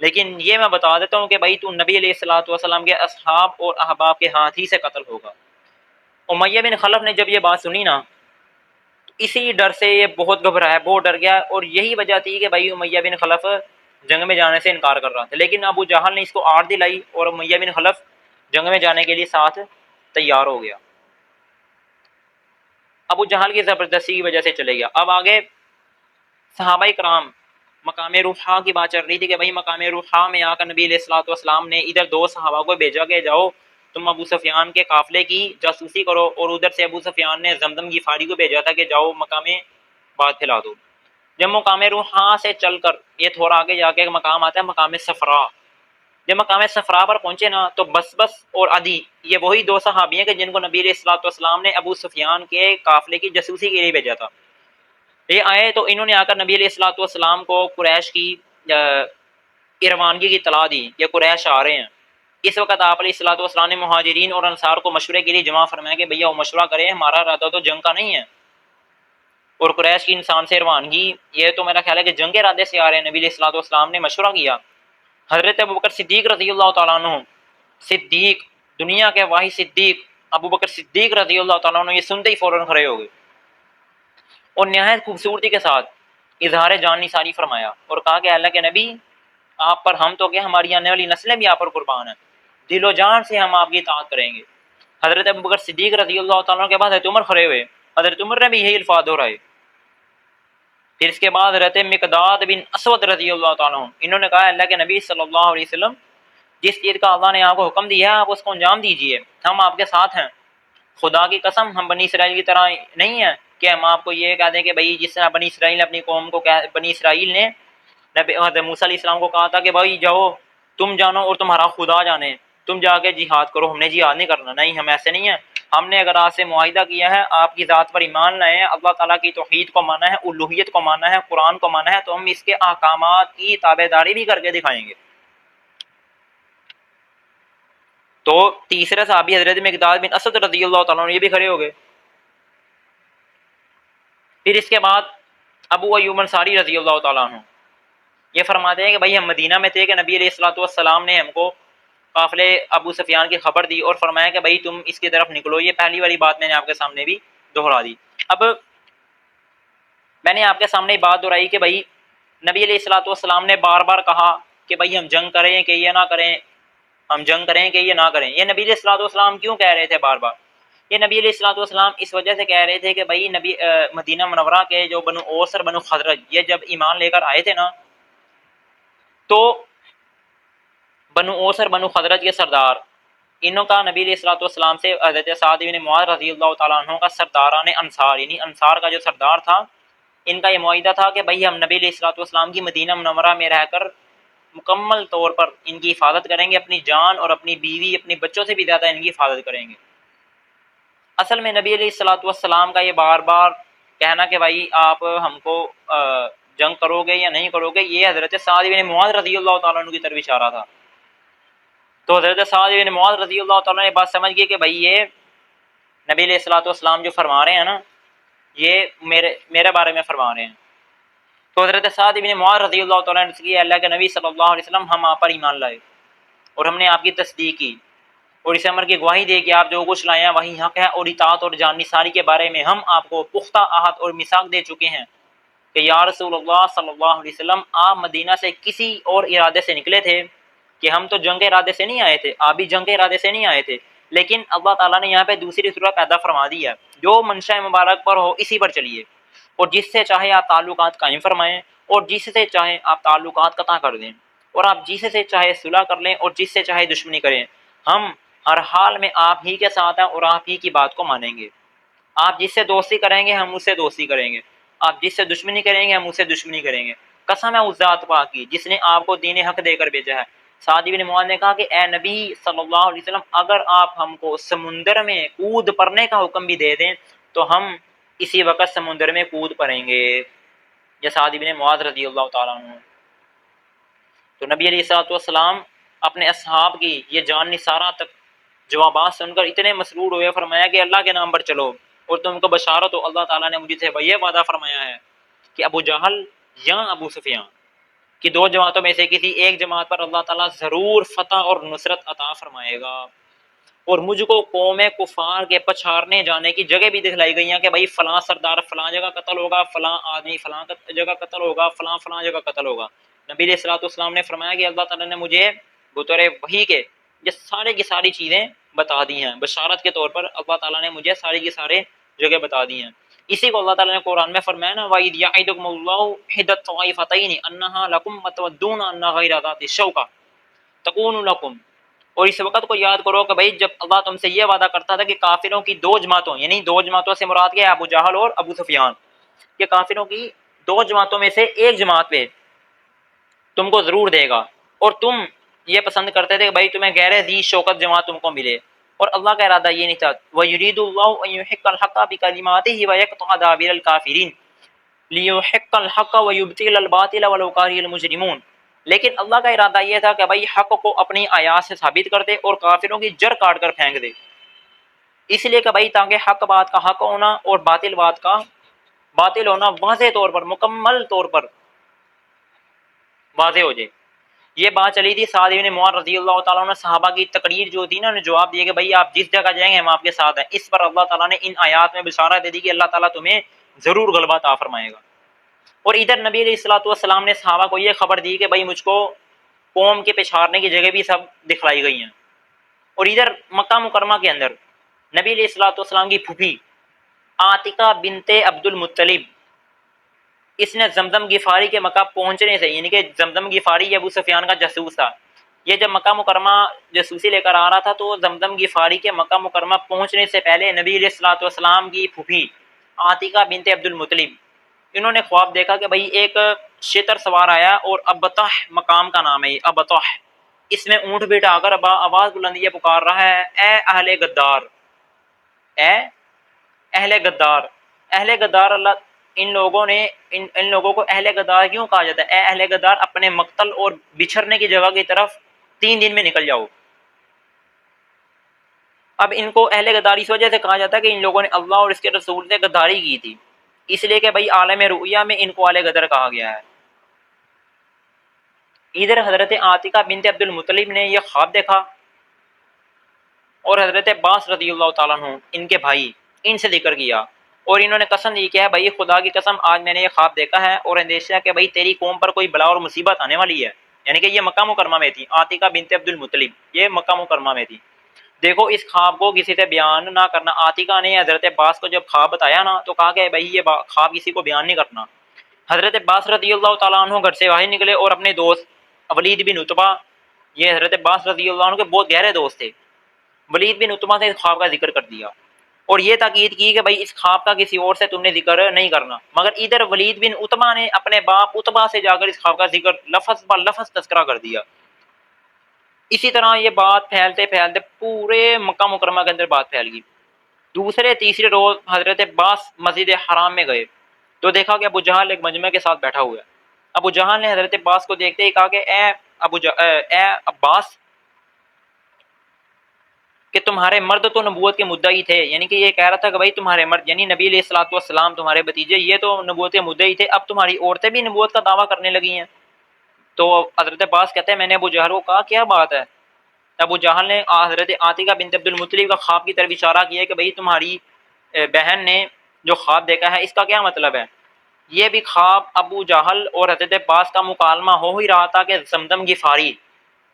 لیکن یہ میں بتا دیتا ہوں کہ بھائی تو نبی علیہ الصلوۃ والسلام کے اصحاب اور احباب کے ہاتھ ہی سے قتل ہوگا۔ امیہ بن خلف نے جب یہ بات سنی نا، اسی ڈر سے یہ بہت گھبرایا، بہت ڈر گیا، اور یہی وجہ تھی کہ بھائی امیہ بن خلف جنگ میں جانے سے انکار کر رہا تھا، لیکن ابو جہل نے اس کو آڑ دلائی اور امیہ بن خلف جنگ میں جانے کے لیے ساتھ تیار ہو گیا۔ ابو جہل کی زبردستی کی وجہ سے چلے گیا۔ اب آگے صحابہ کرام مقام روحا کی بات چل رہی تھی کہ بھائی مقام روحا میں آ کر نبی علیہ الصلوۃ والسلام نے ادھر دو صحابہ کو بھیجا کہ جاؤ تم ابو سفیان کے قافلے کی جاسوسی کرو، اور ادھر سے ابو سفیان نے زمزم غفاری کو بھیجا تھا کہ جاؤ مقام بات پھیلا دو۔ جب مقام روحا سے چل کر یہ تھوڑا آگے جا کے ایک مقام آتا ہے مقام صفرا، جب مقام صفرا پر پہنچے نا تو بس اور عدی یہ وہی دو صحابی ہیں کہ جن کو نبی علیہ الصلوۃ والسلام نے ابو سفیان کے قافلے کی جاسوسی کے لیے بھیجا تھا۔ یہ آئے تو انہوں نے آ کر نبی علیہ الصلوۃ والسلام کو قریش کی روانگی کی اطلاع دی کہ قریش آ رہے ہیں۔ اس وقت آپ علیہ الصلوۃ والسلام نے مہاجرین اور انصار کو مشورے کے لیے جمع فرمایا کہ بھیا وہ مشورہ کریں، ہمارا ارادہ تو جنگ کا نہیں ہے، اور قریش کی انسان سے روانگی یہ تو میرا خیال ہے کہ جنگ کے ارادے سے آ رہے ہیں۔ نبی علیہ الصلوۃ والسلام نے مشورہ کیا۔ حضرت ابوبکر صدیق رضی اللہ تعالیٰ عنہ، صدیق دنیا کے واحد صدیق ابوبکر صدیق رضی اللہ تعالیٰ عنہ یہ سنتے ہی فوراً کھڑے ہو گئے اور نہایت خوبصورتی کے ساتھ اظہار جان نثاری فرمایا اور کہا کہ اللہ کے نبی آپ پر ہم تو کیا ہماری آنے والی نسلیں بھی آپ پر قربان ہیں، دل و جان سے ہم آپ کی اطاعت کریں گے۔ حضرت ابوبکر صدیق رضی اللہ تعالیٰ عنہ کے بعد حضرت عمر کھڑے ہوئے، حضرت عمر نے بھی یہی الفاظ دہرائے۔ پھر اس کے بعد حضرت مقداد بن اسود رضی اللہ تعالیٰ عنہ انہوں نے کہا اللہ کے نبی صلی اللہ علیہ وسلم جس چیز کا اللہ نے آپ کو حکم دیا ہے آپ اس کو انجام دیجئے، ہم آپ کے ساتھ ہیں۔ خدا کی قسم ہم بنی اسرائیل کی طرح نہیں ہیں کہ ہم آپ کو یہ کہہ دیں کہ بھائی جس طرح بنی اسرائیل نے اپنی قوم کو بنی اسرائیل نے حضرت موسیٰ علیہ السلام کو کہا تھا کہ بھائی جاؤ تم جانو اور تمہارا خدا جانے، تم جا کے جہاد کرو، ہم نے جہاد نہیں کرنا۔ نہیں، ہم ایسے نہیں ہیں، ہم نے اگر آپ سے معاہدہ کیا ہے آپ کی ذات پر ایمان لائے ہیں، اللہ تعالیٰ کی توحید کو مانا ہے، الوہیت کو مانا ہے، قرآن کو مانا ہے، تو ہم اس کے احکامات کی تابع داری بھی کر کے دکھائیں گے۔ تو تیسرے صحابی حضرت مقداد بن اسد رضی اللہ تعالیٰ عنہ یہ بھی کھڑے ہو گئے۔ پھر اس کے بعد ابو ایوب انصاری رضی اللہ تعالیٰ عنہ یہ فرماتے ہیں کہ بھائی ہم مدینہ میں تھے کہ نبی علیہ الصلوۃ والسلام نے ہم کو قافلے ابو سفیان کی خبر دی اور فرمایا کہ بھائی تم اس کی طرف نکلو۔ یہ پہلی والی بات میں نے آپ کے سامنے بھی دہرا دی۔ اب میں نے آپ کے سامنے بات دہرائی کہ بھائی نبی علیہ الصلوۃ والسلام نے بار بار کہا کہ بھائی ہم جنگ کریں کہ یہ نہ کریں، ہم جنگ کریں کہ یہ نہ کریں۔ یہ نبی علیہ الصلوۃ والسلام کیوں کہہ رہے تھے بار بار؟ یہ نبی علیہ الصلوۃ والسلام اس وجہ سے کہہ رہے تھے کہ بھائی نبی مدینہ منورہ کے جو بنو اوس اور بنو خزرج یہ جب ایمان لے کر آئے تھے نا تو بنو اوس اور بنو خزرج کے سردار انہوں کا نبی علیہ الصلوۃ والسلام سے حضرت سعد بن معاذ رضی اللہ تعالیٰ عنہ کا سرداران انصار یعنی انصار کا جو سردار تھا ان کا یہ معاہدہ تھا کہ بھائی ہم نبی علیہ الصلوۃ والسلام کی مدینہ منورہ میں رہ کر مکمل طور پر ان کی حفاظت کریں گے، اپنی جان اور اپنی بیوی اپنی بچوں سے بھی زیادہ ان کی حفاظت کریں گے۔ اصل میں نبی علیہ الصلوۃ والسلام کا یہ بار بار کہنا کہ بھائی آپ ہم کو جنگ کرو گے یا نہیں کرو گے یہ حضرت سعد بن معاذ رضی اللہ تعالیٰ عنہ کی طرف اشارہ تھا۔ تو حضرت سعد بن معاذ رضی اللہ تعالیٰ نے بات سمجھ گئی کہ بھائی یہ نبی علیہ الصلوۃ والسلام جو فرما رہے ہیں نا یہ میرے بارے میں فرما رہے ہیں۔ تو حضرت سعد بن معاذ رضی اللہ تعالیٰ نے کیا اللہ کے نبی صلی اللہ علیہ وسلم ہم آپ پر ایمان لائے اور ہم نے آپ کی تصدیق کی اور اس امر کی گواہی دے کہ آپ جو کچھ لائے ہیں وہی حق ہے، اور اطاعت اور جان نثاری کے بارے میں ہم آپ کو پختہ عہد اور میثاق دے چکے ہیں کہ یا رسول اللہ صلی اللہ علیہ وسلم آپ مدینہ سے کسی اور ارادے سے نکلے تھے کہ ہم تو جنگ کے ارادے سے نہیں آئے تھے، آپ بھی جنگ کے ارادے سے نہیں آئے تھے، لیکن اللہ تعالیٰ نے یہاں پہ دوسری صورت پیدا فرما دی ہے، جو منشا مبارک پر ہو اسی پر چلیے، اور جس سے چاہے آپ تعلقات قائم فرمائیں اور جس سے چاہے آپ تعلقات قطع کر دیں، اور آپ جس سے چاہے صلح کر لیں اور جس سے چاہے دشمنی کریں، ہم ہر حال میں آپ ہی کے ساتھ ہیں اور آپ ہی کی بات کو مانیں گے۔ آپ جس سے دوستی کریں گے ہم اس سے دوستی کریں گے، آپ جس سے دشمنی کریں گے ہم اس سے دشمنی کریں گے۔ قسم ہے اس ذات پاک کی جس نے آپ کو دین حق دے کر بھیجا ہے۔ سعد بن معاذ نے کہا کہ اے نبی صلی اللہ علیہ وسلم اگر آپ ہم کو سمندر میں کود پڑنے کا حکم بھی دے دیں تو ہم اسی وقت سمندر میں کود پڑیں گے، یہ سعد بن معاذ رضی اللہ تعالیٰ عنہ۔ تو نبی علیہ الصلوۃ والسلام اپنے اصحاب کی یہ جان نثارہ تک جوابات سن کر اتنے مسرور ہوئے، فرمایا کہ اللہ کے نام پر چلو اور تم کو بشارت ہو، اللہ تعالیٰ نے مجھے سے یہ وعدہ فرمایا ہے کہ ابو جہل یا ابو سفیان کہ دو جماعتوں میں سے کسی ایک جماعت پر اللہ تعالیٰ ضرور فتح اور نصرت عطا فرمائے گا۔ اور مجھ کو قوم کفار کے پچھاڑنے جانے کی جگہ بھی دکھلائی گئی ہیں کہ بھائی فلاں سردار فلاں جگہ قتل ہوگا، فلاں آدمی فلاں جگہ قتل ہوگا، فلاں فلاں جگہ قتل ہوگا۔ نبی علیہ الصلوۃ والسلام نے فرمایا کہ اللہ تعالیٰ نے مجھے بطور وحی کے یہ سارے کی ساری چیزیں بتا دی ہیں، بشارت کے طور پر اللہ تعالیٰ نے مجھے ساری کی سارے جگہ بتا دی ہیں۔ اسی کو اللہ تعالیٰ نے قرآن میں فرمایا نا وَإِذْ يَعِدُكُمُ اللَّهُ إِحْدَى الطَّائِفَتَيْنِ أَنَّهَا لَكُمْ وَتَوَدُّونَ أَنَّ غَيْرَ ذَاتِ الشَّوْكَةِ تَكُونُ لَكُمْ۔ اور اس وقت کو یاد کرو کہ بھائی جب اللہ تم سے یہ وعدہ کرتا تھا کہ کافروں کی دو جماعتوں، یعنی دو جماعتوں سے مراد کیا ہے؟ ابو جہل اور ابو سفیان، کہ کافروں کی دو جماعتوں میں سے ایک جماعت پہ تم کو ضرور دے گا، اور تم یہ پسند کرتے تھے کہ بھائی تمہیں غیر ذی شوکت جماعت تم کو ملے، اور اللہ کا ارادہ یہ نہیں تھا۔ وَيُرِيدُ اللَّهُ أَن يُحِقَّ الْحَقَّ بِكَلِمَاتِهِ وَيَقْطَعَ دَابِرَ الْكَافِرِينَ لِيُحِقَّ الْحَقَّ وَيُبْطِلَ الْبَاطِلَ وَلَوْ كَرِهَ الْمُجْرِمُونَ۔ لیکن اللہ کا ارادہ یہ تھا کہ بھائی حق کو اپنی آیات سے ثابت کر دے اور کافروں کی جڑ کاٹ کر پھینک دے، اس لیے کہ بھائی تاکہ حق بات کا حق ہونا اور باطل بات کا باطل ہونا واضح طور پر، مکمل طور پر واضح ہو جائے۔ یہ بات چلی تھی سعد بن معاذ رضی اللہ تعالیٰ عنہ صحابہ کی تقریر جو تھی نا، انہوں نے جواب دیا کہ بھائی آپ جس جگہ جائیں گے ہم آپ کے ساتھ ہیں۔ اس پر اللہ تعالیٰ نے ان آیات میں بشارت دے دی کہ اللہ تعالیٰ تمہیں ضرور غلبہ عطا فرمائے گا۔ اور ادھر نبی علیہ الصلوۃ والسلام نے صحابہ کو یہ خبر دی کہ بھائی مجھ کو قوم کے پچھاڑنے کی جگہ بھی سب دکھلائی گئی ہیں۔ اور ادھر مکہ مکرمہ کے اندر نبی علیہ الصلوۃ والسلام کی پھوپھی عاتقہ بنت عبد المطلب، اس نے زمزم غفاری کے مکہ پہنچنے سے، یعنی کہ زمزم غفاری یہ ابو سفیان کا جاسوس تھا، یہ جب مکہ مکرمہ جاسوسی لے کر آ رہا تھا تو زمزم غفاری کے مکہ مکرمہ پہنچنے سے پہلے نبی علیہ الصلوۃ والسلام کی پھوپھی عاتقہ بنت عبد المطلب انہوں نے خواب دیکھا کہ بھئی ایک شتر سوار آیا اور ابطح مقام کا نام ہے یہ ابطح، اس میں اونٹ بٹھا کر آواز بلندی پکار رہا ہے اے اہل غدار، اے اہل غدار۔ اہل غدار اللہ ان لوگوں کو اہل غدار کیوں کہا جاتا ہے؟ اے اہل غدار اپنے مقتل اور بچھڑنے کی جگہ کی طرف 3 دن میں نکل جاؤ۔ اب ان کو اہل غدار اس وجہ سے کہا جاتا ہے کہ ان لوگوں نے اللہ اور اس کے رسول سے غداری کی تھی، اس لیے کہ بھئی عالم رؤیا میں ان کو اہل غدر کہا گیا ہے۔ ادھر حضرت عاتقہ بنت عبد المطلب نے یہ خواب دیکھا اور حضرت عباس رضی اللہ تعالیٰ عنہ ان کے بھائی ان سے ذکر کیا، اور انہوں نے قسم دی کہ ہے بھائی خدا کی قسم آج میں نے یہ خواب دیکھا ہے اور اندیشہ کہ بھئی تیری قوم پر کوئی بلا اور مصیبت آنے والی ہے، یعنی کہ یہ مکہ مکرمہ میں تھی، عاتقہ بنت عبد المطلب یہ مکہ مکرمہ میں تھی۔ دیکھو اس خواب کو کسی سے بیان نہ کرنا۔ عاتقہ نے حضرت عباس کو جب خواب بتایا نا تو کہا کہ بھئی یہ خواب کسی کو بیان نہیں کرنا۔ حضرت عباس رضی اللہ تعالیٰ عنہ گھر سے باہر نکلے اور اپنے دوست ولید بن عتبہ، یہ حضرت عباس رضی اللہ عنہ کے بہت گہرے دوست تھے، ولید بن عتبہ سے اس خواب کا ذکر کر دیا اور یہ تاکید کی کہ بھئی اس خواب کا کسی اور سے تم نے ذکر نہیں کرنا۔ مگر ادھر ولید بن عتبہ نے اپنے باپ عتبہ سے جا کر اس خواب کا ذکر لفظ بہ لفظ تذکرہ کر دیا۔ اسی طرح یہ بات پھیلتے پھیلتے پورے مکہ مکرمہ کے اندر بات پھیل گئی۔ دوسرے تیسرے روز حضرت عباس مسجد حرام میں گئے تو دیکھا کہ ابو جہل ایک مجمع کے ساتھ بیٹھا ہوا ہے۔ ابو جہل نے حضرت عباس کو دیکھتے ہی کہا کہ اے عباس کہ تمہارے مرد تو نبوت کے مدعی تھے، یعنی کہ یہ کہہ رہا تھا کہ بھائی تمہارے مرد یعنی نبی علیہ الصلوۃ والسلام تمہارے بھتیجے یہ تو نبوت کے مدعی تھے، اب تمہاری عورتیں بھی نبوت کا دعویٰ کرنے لگی ہیں۔ تو حضرت عباس کہتے ہیں میں نے ابو جہل کو کہا کیا بات ہے؟ ابو جہل نے حضرت عاتقہ بنت عبد المطلب کا خواب کی طرف اشارہ کیا کہ بھئی تمہاری بہن نے جو خواب دیکھا ہے اس کا کیا مطلب ہے؟ یہ بھی خواب ابو جہل اور حضرت عباس کا مکالمہ ہو ہی رہا تھا کہ زمزم غفاری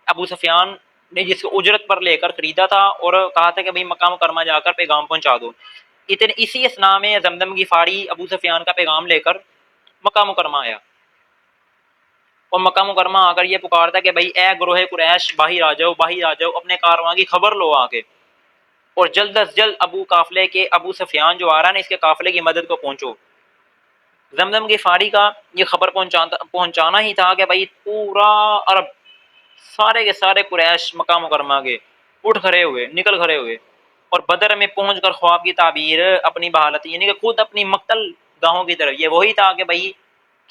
ابو سفیان نے جس کو اجرت پر لے کر خریدا تھا اور کہا تھا کہ بھئی مکہ مکرمہ جا کر پیغام پہنچا دو، اسی اسنا میں زمزم غفاری ابو سفیان کا پیغام لے کر مکہ مکرمہ آیا اور مکہ مکرمہ آ کر یہ پکارتا کہ بھئی اے گروہ قریش باہر آ جاؤ، باہر آ جاؤ، اپنے کارواں کی خبر لو آ کے، اور جلد از جلد ابو قافلے کے ابو سفیان جو آ رہا ہے نا اس کے قافلے کی مدد کو پہنچو۔ زمزم غفاری کا یہ خبر پہنچانا ہی تھا کہ بھائی پورا عرب، سارے کے سارے قریش مکہ مکرمہ کے اٹھ کھڑے ہوئے، نکل کھڑے ہوئے، اور بدر میں پہنچ کر خواب کی تعبیر اپنی بحالت یعنی کہ خود اپنی مقتل گاہوں کی طرف، یہ وہی تھا کہ بھائی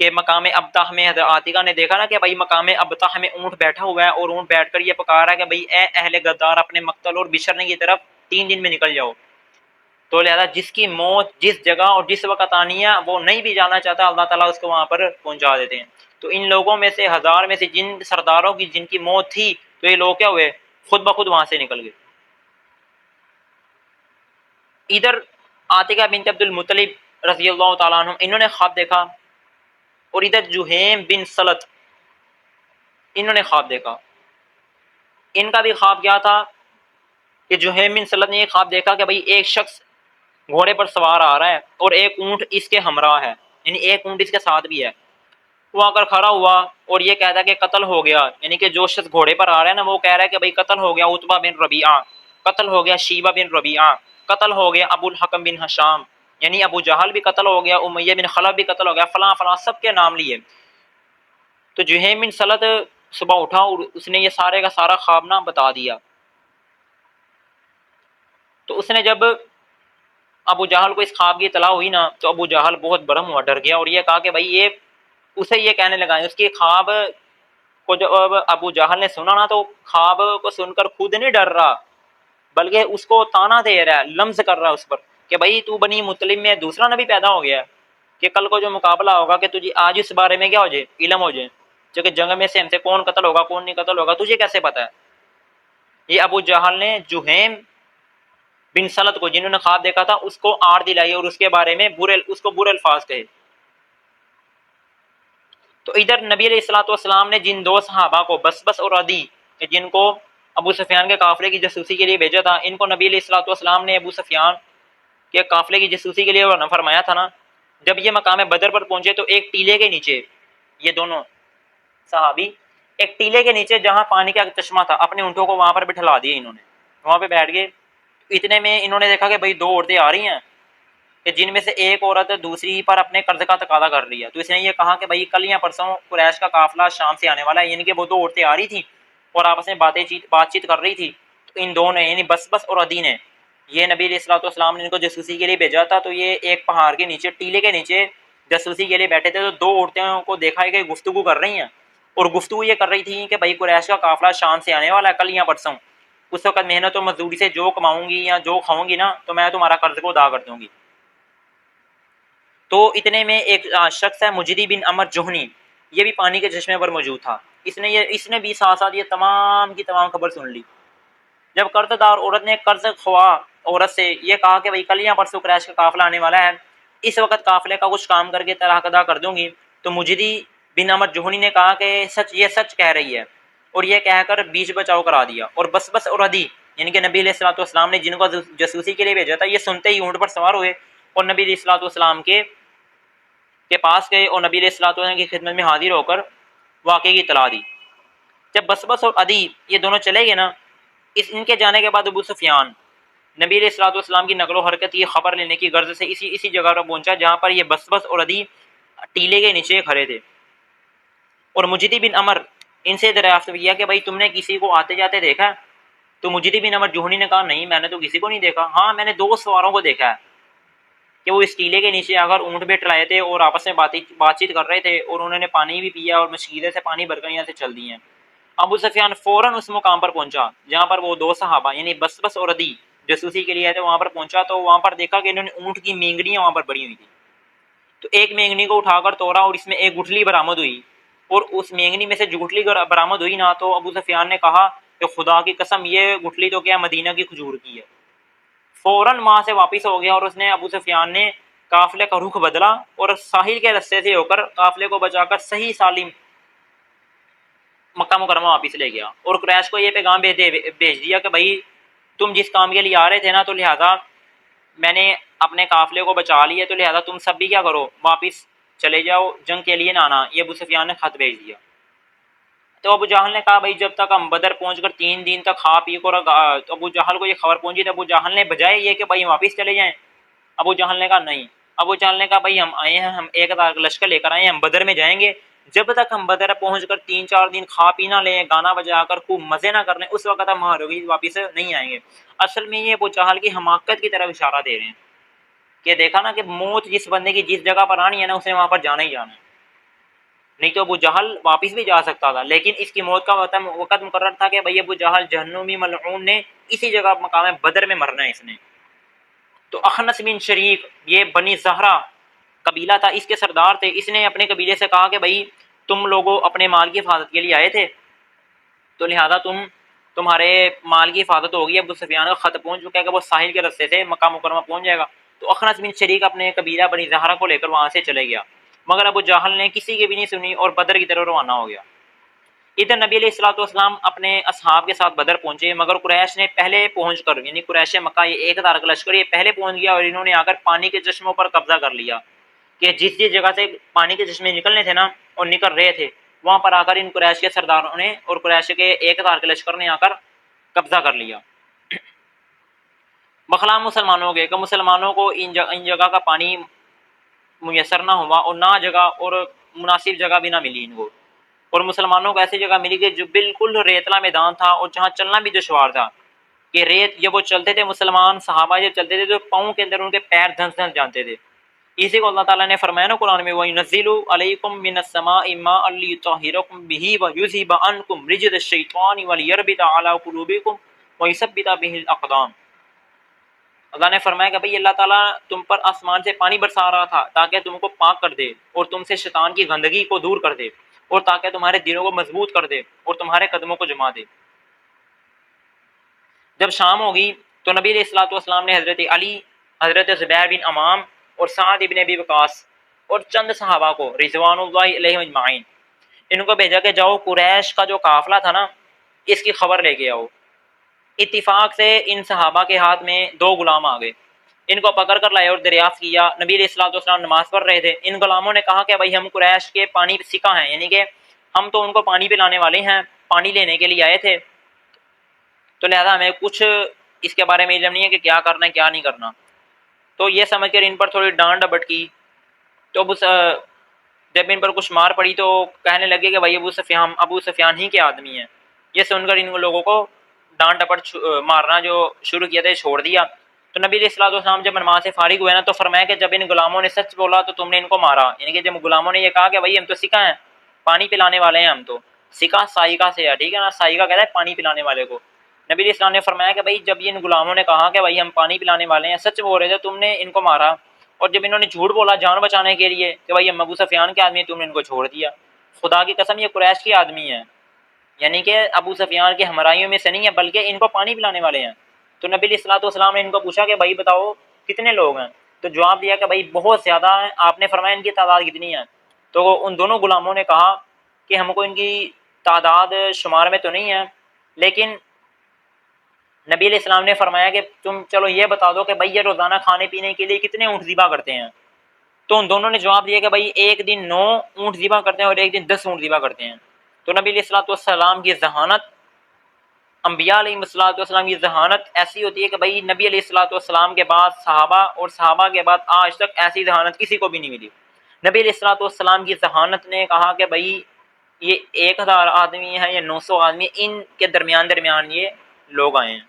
کہ مقام ابطح میں حضرت عاتقہ نے دیکھا نا کہ بھائی مقام ابطح میں اونٹ بیٹھا ہوا ہے، اور اونٹ بیٹھ کر یہ پکار رہا ہے کہ بھائی اے اہل غدار اپنے مقتل اور بچھڑنے کی طرف 3 دن میں نکل جاؤ۔ تو لہذا جس کی موت جس جگہ اور جس وقت آنی ہے وہ نہیں بھی جانا چاہتا، اللہ تعالیٰ اس کو وہاں پر پہنچا دیتے ہیں۔ تو ان لوگوں میں سے 1000 میں سے جن سرداروں کی جن کی موت تھی، تو یہ لوگ کیا ہوئے، خود بخود وہاں سے نکل گئے۔ ادھر عاتقہ بنت عبد المطلب رضی اللہ تعالیٰ عنہ انہوں نے خواب دیکھا، اور ادھر جہیم بن سلط انہوں نے خواب دیکھا۔ ان کا بھی خواب کیا تھا کہ جہیم بن سلط نے یہ خواب دیکھا کہ بھئی ایک شخص گھوڑے پر سوار آ رہا ہے اور ایک اونٹ اس کے ہمراہ ہے، یعنی ایک اونٹ اس کے ساتھ بھی ہے۔ وہ آ کر کھڑا ہوا اور یہ کہتا ہے کہ قتل ہو گیا، یعنی کہ جو شخص گھوڑے پر آ رہا ہے نا وہ کہہ رہا ہے کہ بھئی قتل ہو گیا عتبہ بن ربیعہ، قتل ہو گیا شیبہ بن ربیعہ، قتل ہو گیا ابو الحکم بن حشام، یعنی ابو جہل بھی قتل ہو گیا، امیہ بن خلف بھی قتل ہو گیا، فلاں فلاں سب کے نام لیے۔ تو جہیم بن سلط صبح اٹھا اور اس نے یہ سارے کا سارا خواب نہ بتا دیا۔ تو اس نے جب ابو جہل کو اس خواب کی اطلاع ہوئی نا، تو ابو جہل بہت برہم ہوا، ڈر گیا، اور یہ کہا کہ بھائی یہ اسے یہ کہنے لگا، اس کی خواب کو جب ابو جہل نے سنا نا تو خواب کو سن کر خود نہیں ڈر رہا، بلکہ اس کو تانا دے رہا ہے، لمز کر رہا ہے اس پر کہ بھائی تو بنی مطلب میں دوسرا نبی پیدا ہو گیا ہے کہ کل کو جو مقابلہ ہوگا کہ تجھے آج اس بارے میں کیا ہو جائے، علم ہو جائے کہ جنگ میں سے ہم سے کون قتل ہوگا کون نہیں قتل ہوگا، تجھے کیسے پتہ ہے۔ یہ ابو جہل نے جہیم بن سلط کو جنہوں نے خواب دیکھا تھا اس کو آڑ دلائی اور اس کے بارے میں اس کو برے الفاظ کہے۔ تو ادھر نبی علیہ الصلوۃ والسلام نے جن 2 صحابہ کو بس اور عدی جن کو ابو سفیان کے قافلے کی جاسوسی کے لیے بھیجا تھا، ان کو نبی علیہ الصلوۃ والسلام نے ابو سفیان کے قافلے کی جاسوسی کے لیے روانہ فرمایا تھا نا۔ جب یہ مقام بدر پر پہنچے تو ایک ٹیلے کے نیچے یہ دونوں صحابی ایک ٹیلے کے نیچے جہاں پانی کا چشمہ تھا اپنے اونٹوں کو وہاں پر بٹھلا دیے، انہوں نے وہاں پہ بیٹھ گئے۔ اتنے میں انہوں نے دیکھا کہ بھئی 2 عورتیں آ رہی ہیں کہ جن میں سے ایک عورت دوسری پر اپنے قرض کا تقاضا کر رہی ہے۔ تو اس نے یہ کہا کہ بھئی کل یا پرسوں قریش کا قافلہ شام سے آنے والا ہے، یعنی کہ وہ 2 عورتیں آ رہی تھیں اور آپس میں بات چیت کر رہی تھی۔ تو ان دونوں نے یعنی بس اور عدی نے، یہ نبی علیہ الصلوۃ والسلام نے ان کو جاسوسی کے لیے بھیجا تھا، تو یہ ایک پہاڑ کے نیچے ٹیلے کے نیچے جاسوسی کے لیے بیٹھے تھے۔ تو 2 عورتوں کو دیکھا ہے کہ گفتگو کر رہی ہیں، اور گفتگو یہ کر رہی تھی کہ بھئی قریش کا قافلہ شام سے آنے والا ہے کل یا پرسوں، اس وقت محنت و مزدوری سے جو کماؤں گی یا جو کھاؤں گی نا تو میں تمہارا قرض کو ادا کر دوں گی۔ تو اتنے میں ایک شخص ہے مجری بن عمر جوہنی، یہ بھی پانی کے چشمے پر موجود تھا۔ اس نے بھی ساتھ ساتھ یہ تمام کی تمام خبر سن لی۔ جب قرض دار عورت نے قرض خواہ عورت سے یہ کہا کہ بھئی کل یا پرسوں قریش کا قافلہ آنے والا ہے، اس وقت قافلے کا کچھ کام کر کے طرح ادا کر دوں گی، تو مجری بن عمر جوہنی نے کہا کہ یہ سچ کہہ رہی ہے، اور یہ کہہ کر بیچ بچاؤ کرا دیا۔ اور بس اور عدی یعنی کہ نبی علیہ الصلوۃ والسلام نے جن کو جاسوسی کے لیے بھیجا تھا، یہ سنتے ہی اونٹ پر سوار ہوئے اور نبی علیہ الصلوۃ والسلام کے پاس گئے اور نبی علیہ الصلوۃ والسلام کی خدمت میں حاضر ہو کر واقعے کی اطلاع دی۔ جب بس اور عدی یہ دونوں چلے گئے نا، ان کے جانے کے بعد ابو سفیان نبی علیہ الصلوۃ والسلام کی نقل و حرکت کی خبر لینے کی غرض سے اسی جگہ پر پہنچا جہاں پر یہ بس اور عدی ٹیلے کے نیچے کھڑے تھے، اور مجری بن عمر ان سے دریافت کیا کہ بھائی تم نے کسی کو آتے جاتے دیکھا؟ تو مجری بن عمر جوہنی نے کہا نہیں میں نے تو کسی کو نہیں دیکھا، ہاں میں نے 2 سواروں کو دیکھا ہے کہ وہ اس ٹیلے کے نیچے آ کر اونٹ بیٹھ لائے تھے اور آپس میں بات چیت کر رہے تھے، اور انہوں نے پانی بھی پیا اور مشکیلے سے پانی بھر کر یہاں سے چل دی ہیں۔ ابو سفیان فوراً اس مقام پر پہنچا جہاں پر وہ 2 صحابہ یعنی بس اور عدی جاسوسی کے لیے آئے تھے، وہاں پر پہنچا تو وہاں پر دیکھا کہ انہوں نے اونٹ کی مینگنیاں وہاں پر بڑی ہوئی تھی۔ تو ایک مینگنی کو اٹھا کر توڑا اور اس میں ایک گٹھلی برآمد ہوئی، اور اس مینگنی میں سے جو گٹھلی برآمد ہوئی نا، تو ابو سفیان نے کہا کہ خدا کی قسم یہ گٹھلی تو کیا مدینہ کی کھجور کی ہے۔ فوراً وہاں سے واپس ہو گیا، اور اس نے ابو سفیان نے قافلے کا رخ بدلا اور ساحل کے رستے سے ہو کر قافلے کو بچا کر صحیح سالم مکہ مکرمہ واپس لے گیا، اور قریش کو یہ پیغام بھیج دیا کہ بھائی تم جس کام کے لیے آ رہے تھے نا، تو لہذا میں نے اپنے قافلے کو بچا لیا، تو لہذا تم سب بھی کیا کرو واپس چلے جاؤ، جنگ کے لیے نہ آنا۔ یہ ابو سفیان نے خط بھیج دیا۔ تو ابو جہل نے کہا بھائی جب تک ہم بدر پہنچ کر 3 دن تک کھا پی کر، تو ابو جہل کو یہ خبر پہنچی، تو ابو جہل نے بجائے یہ کہ بھائی واپس چلے جائیں، ابو جہل نے کہا نہیں، ابو جہل نے کہا بھائی ہم آئے ہیں، ہم 1000 کا لشکر لے کر آئے ہیں، ہم بدر میں جائیں گے، جب تک ہم بدر پہنچ کر 3-4 دن کھا پی نہ لیں، گانا بجا کر خوب مزے نہ کر لیں، اس وقت ہم واپس نہیں آئیں گے۔ اصل میں یہ ابو جہل کی حماقت کی طرف اشارہ دے رہے ہیں کہ دیکھا نا کہ موت جس بندے کی جس جگہ پر آنی ہے نا، اسے وہاں پر جانا ہی جانا ہے، نہیں تو ابو جہل واپس بھی جا سکتا تھا، لیکن اس کی موت کا وقت مقرر تھا کہ بھئی ابو جہل جہنمی ملعون نے اسی جگہ مقام بدر میں مرنا ہے اس نے۔ تو اخنس بن شریک یہ بنی زہرا قبیلہ تھا، اس کے سردار تھے، اس نے اپنے قبیلے سے کہا کہ بھئی تم لوگوں اپنے مال کی حفاظت کے لیے آئے تھے، تو لہذا تمہارے مال کی حفاظت ہوگی، ابو سفیان کا خط پہنچ چکا ہے کہ وہ ساحل کے رستے سے مکہ مکرمہ پہنچ جائے گا۔ تو اخنس بن شریک اپنے قبیلہ بنی زہرا کو لے کر وہاں سے چلے گیا، مگر ابو جہل نے کسی کی بھی نہیں سنی اور بدر کی طرف روانہ ہو گیا۔ ادھر نبی علیہ الصلوۃ والسلام اپنے اصحاب کے ساتھ بدر پہنچے، مگر قریش نے پہلے پہنچ کر، یعنی قریش مکہ یہ 1000 کا لشکر یہ پہلے پہنچ گیا، اور انہوں نے آ کر پانی کے چشموں پر قبضہ کر لیا کہ جس جگہ سے پانی کے چشمے نکلنے تھے نا اور نکل رہے تھے، وہاں پر آ کر ان قریش کے سرداروں نے اور قریش کے 1000 کے لشکر نے آ کر قبضہ کر لیا۔ بخلاف مسلمانوں کے کہ مسلمانوں کو ان جگہ کا پانی میسر نہ ہوا، اور نہ جگہ اور مناسب جگہ بھی نہ ملی ان کو، اور مسلمانوں کو ایسی جگہ ملی کہ جو بالکل ریتلا میدان تھا اور جہاں چلنا بھی دشوار تھا، کہ ریت جب وہ چلتے تھے مسلمان صحابہ جب چلتے تھے تو پاؤں کے اندر ان کے پیر دھنس دھنس جانتے تھے۔ اسی کو اللہ تعالیٰ نے فرمایا نا قرآن میں، وَيُنَزِّلُ عَلَيْكُم مِّنَ السَّمَاءِ مَاءً لِيُطَهِّرَكُم بِهِ وَيُذْهِبَ عَنكُم رِجْزَ الشَّيْطَانِ وَلِيَرْبِطَ عَلَىٰ قُلُوبِكُمْ وَيُثَبِّتَ بِهِ الْأَقْدَامَ۔ اللہ نے فرمایا کہ بھئی اللہ تعالیٰ تم پر آسمان سے پانی برسا رہا تھا تاکہ تم کو پاک کر دے اور تم سے شیطان کی گندگی کو دور کر دے، اور تاکہ تمہارے دلوں کو مضبوط کر دے اور تمہارے قدموں کو جما دے۔ جب شام ہوگی تو نبی علیہ الصلوۃ والسلام نے حضرت علی، حضرت زبیر بن عمام اور سعد ابن ابی وقاص اور چند صحابہ کو رضوان اللہ علیہم اجمعین ان کو بھیجا کہ جاؤ قریش کا جو قافلہ تھا نا اس کی خبر لے کے آؤ۔ اتفاق سے ان صحابہ کے ہاتھ میں 2 غلام آ گئے، ان کو پکڑ کر لائے اور دریافت کیا۔ نبی علیہ الصلوۃ والسلام نماز پڑھ رہے تھے، ان غلاموں نے کہا کہ بھائی ہم قریش کے پانی سکا ہیں، یعنی کہ ہم تو ان کو پانی پلانے والے ہیں، پانی لینے کے لیے آئے تھے، تو لہذا ہمیں کچھ اس کے بارے میں علم نہیں ہے کہ کیا کرنا ہے کیا نہیں کرنا۔ تو یہ سمجھ کر ان پر تھوڑی ڈانٹ ڈپٹ کی، تو جب ان پر کچھ مار پڑی تو کہنے لگے کہ بھائی ابو سفیان ہی کے آدمی ہیں۔ یہ سن کر ان لوگوں کو ڈانٹ ڈپٹ مارنا جو شروع کیا تھا چھوڑ دیا۔ تو نبی علیہ الصلوۃ والسلام جب نماز سے فارغ ہوئے نا تو فرمایا کہ جب ان غلاموں نے سچ بولا تو تم نے ان کو مارا، یعنی کہ جب غلاموں نے یہ کہا کہ بھائی ہم تو سکا ہیں، پانی پلانے والے ہیں، ہم تو سکا سائقہ سے ہے، ٹھیک ہے نا، سائقہ کہتا ہے پانی پلانے والے کو۔ نبی علیہ السلام نے فرمایا کہ بھائی جب ان غلاموں نے کہا کہ بھائی ہم پانی پلانے والے ہیں، سچ بول رہے تھے، تم نے ان کو مارا، اور جب انہوں نے جھوٹ بولا جان بچانے کے لیے کہ بھائی ہم ابو سفیان کے آدمی ہیں، تم نے ان کو چھوڑ دیا۔ خدا کی قسم یہ قریش کے آدمی ہیں، یعنی کہ ابو سفیان کے ہمراہیوں میں سے نہیں ہے، بلکہ ان کو پانی پلانے والے ہیں۔ تو نبی علیہ الصلوۃ والسلام نے ان کو پوچھا کہ بھائی بتاؤ کتنے لوگ ہیں، تو جواب دیا کہ بھائی بہت زیادہ ہیں۔ آپ نے فرمایا ان کی تعداد کتنی ہے، تو ان دونوں غلاموں نے کہا کہ ہم کو ان کی تعداد شمار میں تو نہیں ہے، لیکن نبی علیہ السلام نے فرمایا کہ تم چلو یہ بتا دو کہ بھئی یہ روزانہ کھانے پینے کے لیے کتنے اونٹ ذبح کرتے ہیں، تو ان دونوں نے جواب دیا کہ بھئی ایک دن 9 اونٹ ذبح کرتے ہیں اور ایک دن 10 اونٹ ذبح کرتے ہیں۔ تو نبی علیہ الصلوۃ والسلام کی ذہانت، انبیاء علیہ الصلوۃ والسلام کی ذہانت ایسی ہوتی ہے کہ بھئی نبی علیہ الصلوۃ والسلام کے بعد صحابہ اور صحابہ کے بعد آج تک ایسی ذہانت کسی کو بھی نہیں ملی۔ نبی علیہ الصلوۃ والسلام کی ذہانت نے کہا کہ بھئی یہ 1000 آدمی ہیں یا 900 آدمی، ان کے درمیان یہ لوگ آئے ہیں۔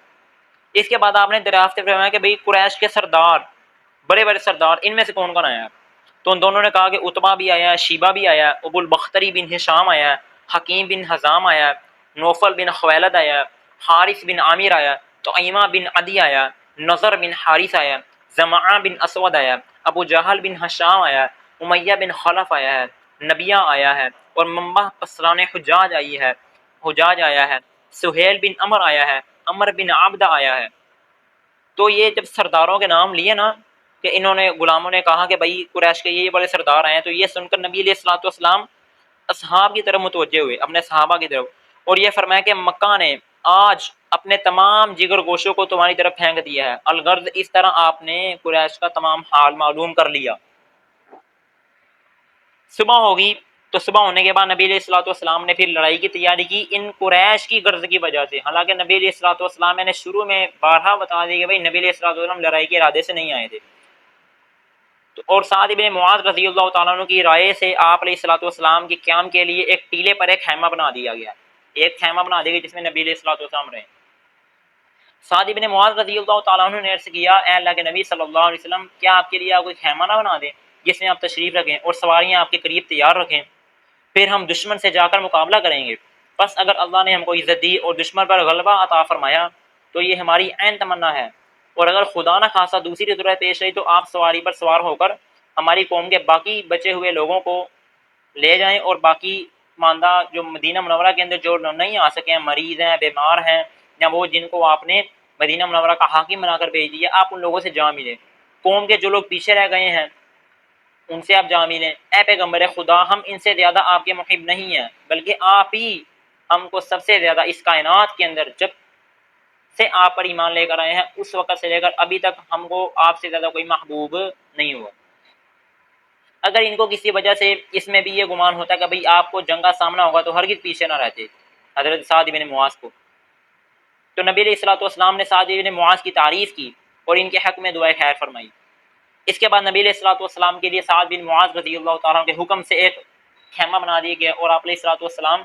اس کے بعد آپ نے دریافت فرمایا کہ بھئی قریش کے سردار، بڑے بڑے سردار، ان میں سے کون کون آیا ہے، تو ان دونوں نے کہا کہ عتبہ بھی آیا ہے، شیبہ بھی آیا ہے، ابو البختری بن ہشام آیا ہے، حکیم بن حزام آیا ہے، نوفل بن خویلد آیا ہے، حارث بن عامر آیا ہے، طعیمہ بن عدی آیا ہے، نظر بن حارث آیا ہے، زمعہ بن اسود آیا ہے، ابو جہل بن ہشام آیا ہے، امیہ بن خلف آیا ہے، نبیہ آیا ہے، اور منبع پسران حجاج آیا ہے، سہیل بن عمر آیا ہے، عمر بن عبدہ آیا ہے۔ تو یہ جب سرداروں کے نام لیے نا کہ انہوں نے غلاموں نے کہا کہ بھائی قریش کے یہ بڑے سردار آئے ہیں، تو یہ سن کر نبی علیہ الصلوۃ والسلام اصحاب کی طرف متوجہ ہوئے، اپنے صحابہ کی طرف، اور یہ فرمایا کہ مکہ نے آج اپنے تمام جگر گوشوں کو تمہاری طرف پھینک دیا ہے، الغرض اس طرح آپ نے قریش کا تمام حال معلوم کر لیا۔ صبح ہوگی تو صبح ہونے کے بعد نبی علیہ الصلوۃ والسلام نے پھر لڑائی کی تیاری کی ان قریش کی غرض کی وجہ سے، حالانکہ نبی علیہ الصلوۃ والسلام میں نے شروع میں بارہا بتا دیا کہ بھائی نبی علیہ الصلوۃ والسلام لڑائی کے ارادے سے نہیں آئے تھے۔ اور سعد بن معاذ رضی اللہ تعالیٰ عنہ کی رائے سے آپ علیہ الصلوۃ والسلام کے قیام کے لیے ایک ٹیلے پر ایک خیمہ بنا دیا گیا، ایک خیمہ بنا دیا گیا جس میں نبی علیہ الصلوۃ والسلام رہے۔ سعد بن معاذ رضی اللہ تعالیٰ عنہ نے عرض کیا، اے اللہ کے نبی صلی اللہ علیہ وسلم، کیا آپ کے لیے کوئی خیمہ نہ بنا دیں جس میں آپ تشریف رکھیں اور سواریاں آپ کے قریب تیار رکھیں، پھر ہم دشمن سے جا کر مقابلہ کریں گے۔ بس اگر اللہ نے ہم کو عزت دی اور دشمن پر غلبہ عطا فرمایا تو یہ ہماری عین تمنا ہے، اور اگر خدا نہ خاصہ دوسری ضرورت پیش آئی تو آپ سواری پر سوار ہو کر ہماری قوم کے باقی بچے ہوئے لوگوں کو لے جائیں، اور باقی ماندہ جو مدینہ منورہ کے اندر جو نہیں آ سکے ہیں، مریض ہیں، بیمار ہیں، یا وہ جن کو آپ نے مدینہ منورہ کا حاکم بنا کر بھیج دیا، آپ ان لوگوں سے جا ملیں۔ قوم کے جو لوگ پیچھے رہ گئے ہیں ان سے آپ جا ملیں۔ اے پیغمبر خدا، ہم ان سے زیادہ آپ کے محب نہیں ہیں، بلکہ آپ ہی ہم کو سب سے زیادہ اس کائنات کے اندر جب سے آپ پر ایمان لے کر آئے ہیں اس وقت سے لے کر ابھی تک ہم کو آپ سے زیادہ کوئی محبوب نہیں ہوا۔ اگر ان کو کسی وجہ سے اس میں بھی یہ گمان ہوتا کہ بھئی آپ کو جنگ کا سامنا ہوگا تو ہرگز پیچھے نہ رہتے حضرت سعد بن معاذ کو۔ تو نبی علیہ الصلوۃ والسلام نے سعد بن معاذ کی تعریف کی اور ان کے حق میں دعائے خیر فرمائی۔ اس کے بعد نبی علیہ الصلوۃ والسلام کے لیے سعد بن معاذ رضی اللہ تعالیٰ عنہ کے حکم سے ایک خیمہ بنا دیا گیا اور آپ علیہ الصلوۃ والسلام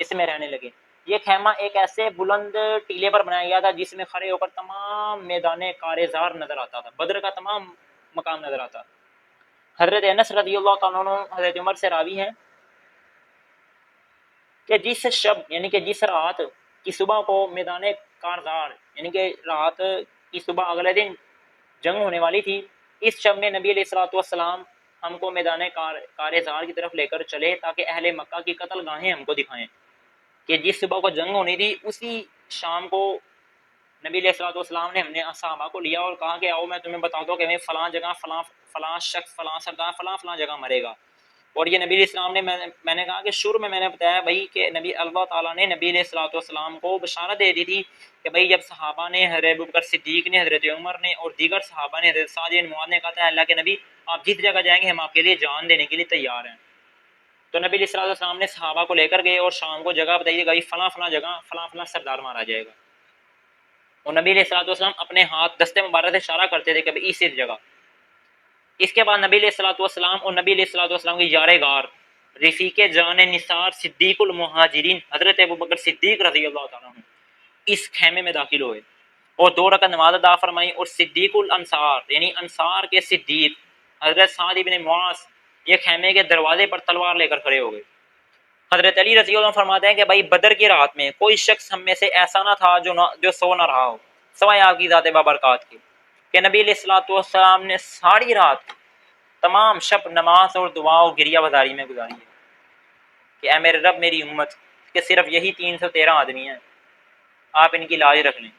اس میں رہنے لگے۔ یہ خیمہ ایک ایسے بلند ٹیلے پر بنایا گیا تھا جس میں کھڑے ہو کر تمام میدان کارزار نظر آتا تھا، بدر کا تمام مقام نظر آتا تھا۔ حضرت انس رضی اللہ تعالیٰ عنہ حضرت عمر سے راوی ہیں کہ جس شب یعنی کہ جس رات کی صبح کو میدان کارزار یعنی کہ رات کی صبح اگلے دن جنگ ہونے والی تھی، اس شب میں نبی علیہ الصلوۃ والسلام ہم کو میدان کارزار کی طرف لے کر چلے تاکہ اہل مکہ کی قتل گاہیں ہم کو دکھائیں کہ جس صبح کو جنگ ہونی تھی اسی شام کو نبی علیہ الصلوۃ والسلام نے ہم نے صحابہ کو لیا اور کہا کہ آؤ میں تمہیں بتاتا ہوں کہ میں فلاں جگہ فلاں شخص فلاں سردار فلاں جگہ مرے گا۔ اور یہ نبی علیہ السلام نے میں نے کہا کہ شروع میں نے بتایا بھائی کہ نبی اللہ تعالیٰ نے نبی علیہ الصلوۃ والسلام کو بشارت دے دی تھی کہ بھائی جب صحابہ نے حضرت ابوبکر صدیق نے حضرت عمر نے اور دیگر صحابہ نے حضرت سعد بن معاذ نے کہا تھا اللہ کے نبی آپ جس جگہ جائیں گے ہم آپ کے لیے جان دینے کے لیے تیار ہیں۔ تو نبی علیہ الصلوۃ والسلام نے صحابہ کو لے کر گئے اور شام کو جگہ بتائی گئی فلاں جگہ فلاں سردار مارا جائے گا، اور نبی علیہ الصلوۃ والسلام اپنے ہاتھ دستے مبارک سے اشارہ کرتے تھے کہ بھئی اس جگہ۔ اس کے بعد نبی علیہ الصلوۃ والسلام اور نبی علیہ الصلوۃ والسلام کی یار غار رفیق جان نثار صدیق المہاجرین حضرت ابوبکر صدیق رضی اللہ تعالیٰ عنہ اس خیمے میں داخل ہوئے اور 2 رکعت نماز ادا فرمائی، اور صدیق الانصار یعنی انصار کے صدیق حضرت سعد بن معاذ یہ خیمے کے دروازے پر تلوار لے کر کھڑے ہو گئے۔ حضرت علی رضی اللہ عنہ فرماتے ہیں کہ بھائی بدر کی رات میں کوئی شخص ہم میں سے ایسا نہ تھا جو سو نہ رہا ہو سوائے آپ کی ذات بابرکات کی، کہ نبی علیہ الصلوۃ والسلام نے ساری رات تمام شب نماز اور دعا و گریہ بازاری میں گزاری ہے کہ اے میرے رب میری امت کہ صرف یہی 313 آدمی ہیں، آپ ان کی لاج رکھ لیں۔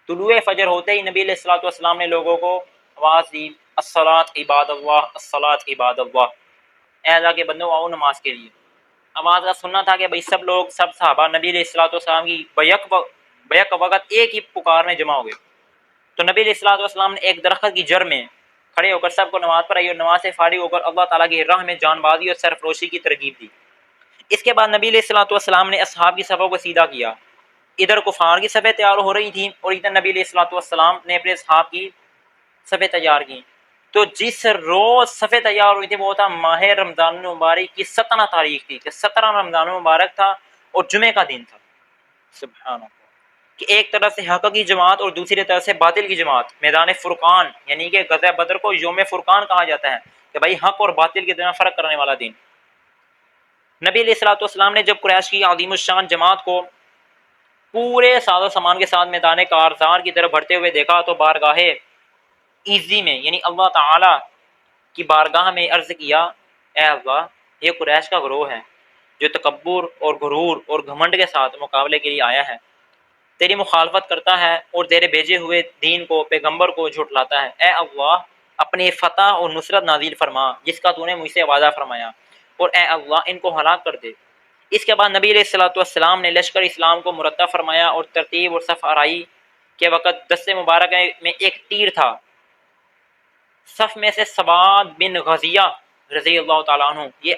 طلوع فجر ہوتے ہی نبی علیہ الصلوۃ والسلام نے لوگوں کو آواز دی الصلاۃ عباد اللہ الصلاۃ عباد اللہ، اے اللہ کے بندوں آؤ نماز کے لیے۔ آواز کا سننا تھا کہ بھئی سب لوگ سب صحابہ نبی علیہ الصلوۃ والسلام کی بیک وقت ایک ہی پکار میں جمع ہو گئے۔ تو نبی علیہ الصلوۃ والسلام نے ایک درخت کی جڑ میں کھڑے ہو کر سب کو نماز پڑھائی اور نماز سے فارغ ہو کر اللہ تعالیٰ کی راہ میں جان بازی اور سرفروشی کی ترغیب دی۔ اس کے بعد نبی علیہ الصلوۃ والسلام نے اصحاب کی صفوں کو سیدھا کیا، ادھر کفار کی صفیں تیار ہو رہی تھیں اور ادھر نبی علیہ الصلوۃ والسلام نے اپنے اصحاب کی صفیں تیار کی۔ تو جس روز صفیں تیار ہوئی تھی وہ تھا ماہ رمضان المبارک کی 17 تاریخ تھی کہ 17 رمضان المبارک تھا اور جمعے کا دن تھا۔ سبحان اللہ، کہ ایک طرف سے حق کی جماعت اور دوسری طرف سے باطل کی جماعت میدان فرقان یعنی کہ غزوہ بدر کو یوم فرقان کہا جاتا ہے کہ بھائی حق اور باطل کے درمیان فرق کرنے والا دن۔ نبی علیہ الصلوۃ والسلام نے جب قریش کی عظیم الشان جماعت کو پورے ساز و سامان کے ساتھ میدان کارزار کی طرف بڑھتے ہوئے دیکھا تو بارگاہ ایزی میں یعنی اللہ تعالی کی بارگاہ میں عرض کیا اے اللہ یہ قریش کا گروہ ہے جو تکبر اور غرور اور گھمنڈ کے ساتھ مقابلے کے لیے آیا ہے، تیری مخالفت کرتا ہے اور تیرے بھیجے ہوئے دین کو پیغمبر کو جھٹلاتا ہے۔ اے اللہ اپنی فتح اور نصرت نازل فرما جس کا تو نے مجھ سے وعدہ فرمایا، اور اے اللہ ان کو ہلاک کر دے۔ اس کے بعد نبی علیہ الصلوۃ والسلام نے لشکر اسلام کو مرتب فرمایا اور ترتیب اور صف آرائی کے وقت دست مبارک میں ایک تیر تھا۔ صف میں سے سواد بن غزیہ رضی اللہ تعالیٰ عنہ یہ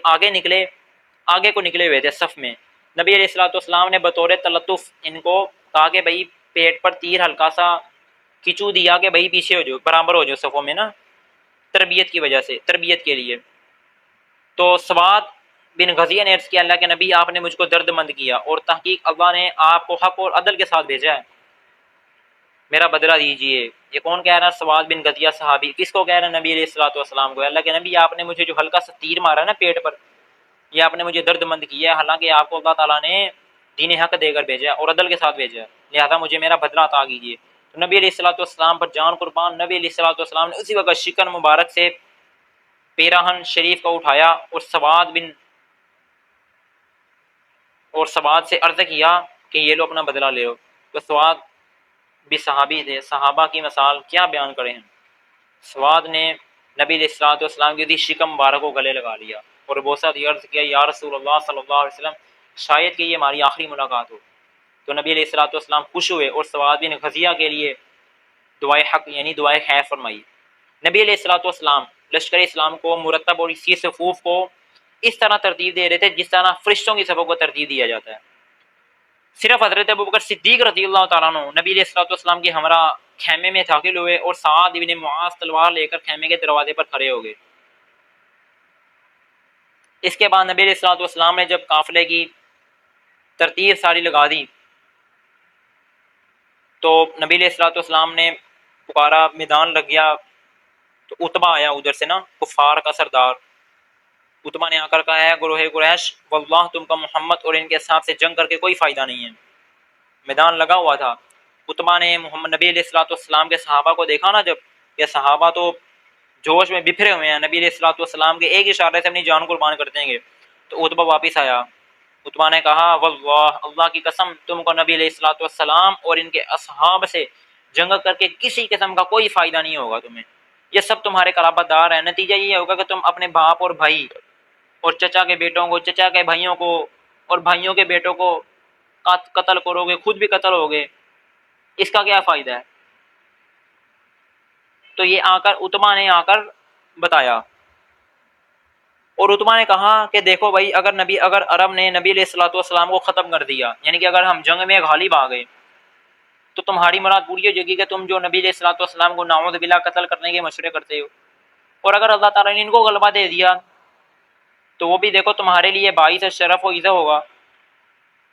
آگے کو نکلے ہوئے تھے صف میں۔ نبی علیہ الصلوۃ والسلام نے بطور تلطف ان کو کہا کہ بھائی پیٹ پر تیر ہلکا سا کھچو دیا کہ بھائی پیچھے ہو جاؤ برابر ہو جاؤ صفوں میں نا، تربیت کی وجہ سے، تربیت کے لیے۔ تو سواد بن غزیہ نے عرض کیا اللہ کے نبی آپ نے مجھ کو درد مند کیا، اور تحقیق اللہ نے آپ کو حق اور عدل کے ساتھ بھیجا ہے، میرا بدلہ دیجیے۔ یہ کون کہہ رہا ہے؟ سواد بن غزیہ صحابی۔ کس کو کہہ رہا ہے؟ نبی علیہ الصلوۃ والسلام کو۔ اللہ کے نبی آپ نے مجھے جو ہلکا سا تیر مارا نا پیٹ پر، یہ آپ نے مجھے درد مند کیا ہے، حالانکہ آپ کو اللہ تعالیٰ نے دین حق دے کر بھیجا ہے اور عدل کے ساتھ بھیجا ہے، لہٰذا مجھے میرا بدلہ عطا کیجیے۔ تو نبی علیہ الصلوۃ والسلام پر جان قربان، نبی علیہ الصلوۃ والسلام نے اسی وقت شکن مبارک سے پیراہن شریف کو اٹھایا اور سواد سے عرض کیا کہ یہ لو اپنا بدلہ لے لو۔ تو سواد بھی صحابی تھے، صحابہ کی مثال کیا بیان کریں ہم۔ سواد نے نبی علیہ الصلوۃ والسلام کی شکم مبارک کو گلے لگا لیا اور بوسہ دی، عرض کیا یا رسول اللہ صلی اللہ علیہ وسلم شاید کہ یہ ہماری آخری ملاقات ہو۔ تو نبی علیہ الصلوۃ والسلام خوش ہوئے اور سواد بن غزیہ کے لیے دعائے حق یعنی دعائے خیر فرمائی۔ نبی علیہ الصلوۃ والسلام لشکر اسلام کو مرتب اور اسی صفوف کو اس طرح ترتیب دے رہے تھے جس طرح فرشتوں کی صفوں کو ترتیب دیا جاتا ہے۔ صرف حضرت ابوبکر صدیق رضی اللہ تعالیٰ عنہ نبی علیہ الصلوۃ والسلام کے ہمراہ خیمے میں داخل ہوئے اور سعد بن معاذ تلوار لے کر خیمے کے دروازے پر کھڑے ہو گئے۔ اس کے بعد نبی علیہ الصلوۃ والسلام نے جب قافلے کی ترتیب ساری لگا دی تو نبی علیہ الصلوۃ والسلام نے پکارا، میدان لگ گیا، تو اتبا آیا ادھر سے نا، کفار کا سردار۔ اتبا نے آ کر کہا ہے گروہ قریش واللہ تم کا محمد اور ان کے ساتھ سے جنگ کر کے کوئی فائدہ نہیں ہے۔ میدان لگا ہوا تھا۔ اتبا نے محمد نبی علیہ الصلوۃ والسلام کے صحابہ کو دیکھا نا، جب یہ صحابہ تو جوش میں بپھرے ہوئے ہیں، نبی علیہ الصلوۃ والسلام کے ایک اشارے سے اپنی جان قربان کر دیں گے، تو اتبا واپس آیا۔ اتبا نے کہا واللہ اللہ کی قسم تم کو نبی علیہ الصلوۃ والسلام اور ان کے اصحاب سے جنگ کر کے کسی قسم کا کوئی فائدہ نہیں ہوگا تمہیں، یہ سب تمہارے قرابت دار ہیں، نتیجہ یہ ہوگا کہ تم اپنے باپ اور بھائی اور چچا کے بیٹوں کو، چچا کے بھائیوں کو اور بھائیوں کے بیٹوں کو قتل کرو گے، خود بھی قتل ہوگے، اس کا کیا فائدہ ہے؟ تو یہ اتبا نے آ کر بتایا، اور اتبا نے کہا کہ دیکھو بھائی اگر عرب نے نبی علیہ الصلوۃ والسلام کو ختم کر دیا، یعنی کہ اگر ہم جنگ میں غالب آ گئے تو تمہاری مراد پوری ہو جائے گی کہ تم جو نبی علیہ الصلوۃ والسلام کو نعوذ باللہ قتل کرنے کے مشورے کرتے ہو، اور اگر اللہ تعالیٰ نے ان کو غلبہ دے دیا تو وہ بھی دیکھو تمہارے لیے باعث شرف و عزت ہوگا،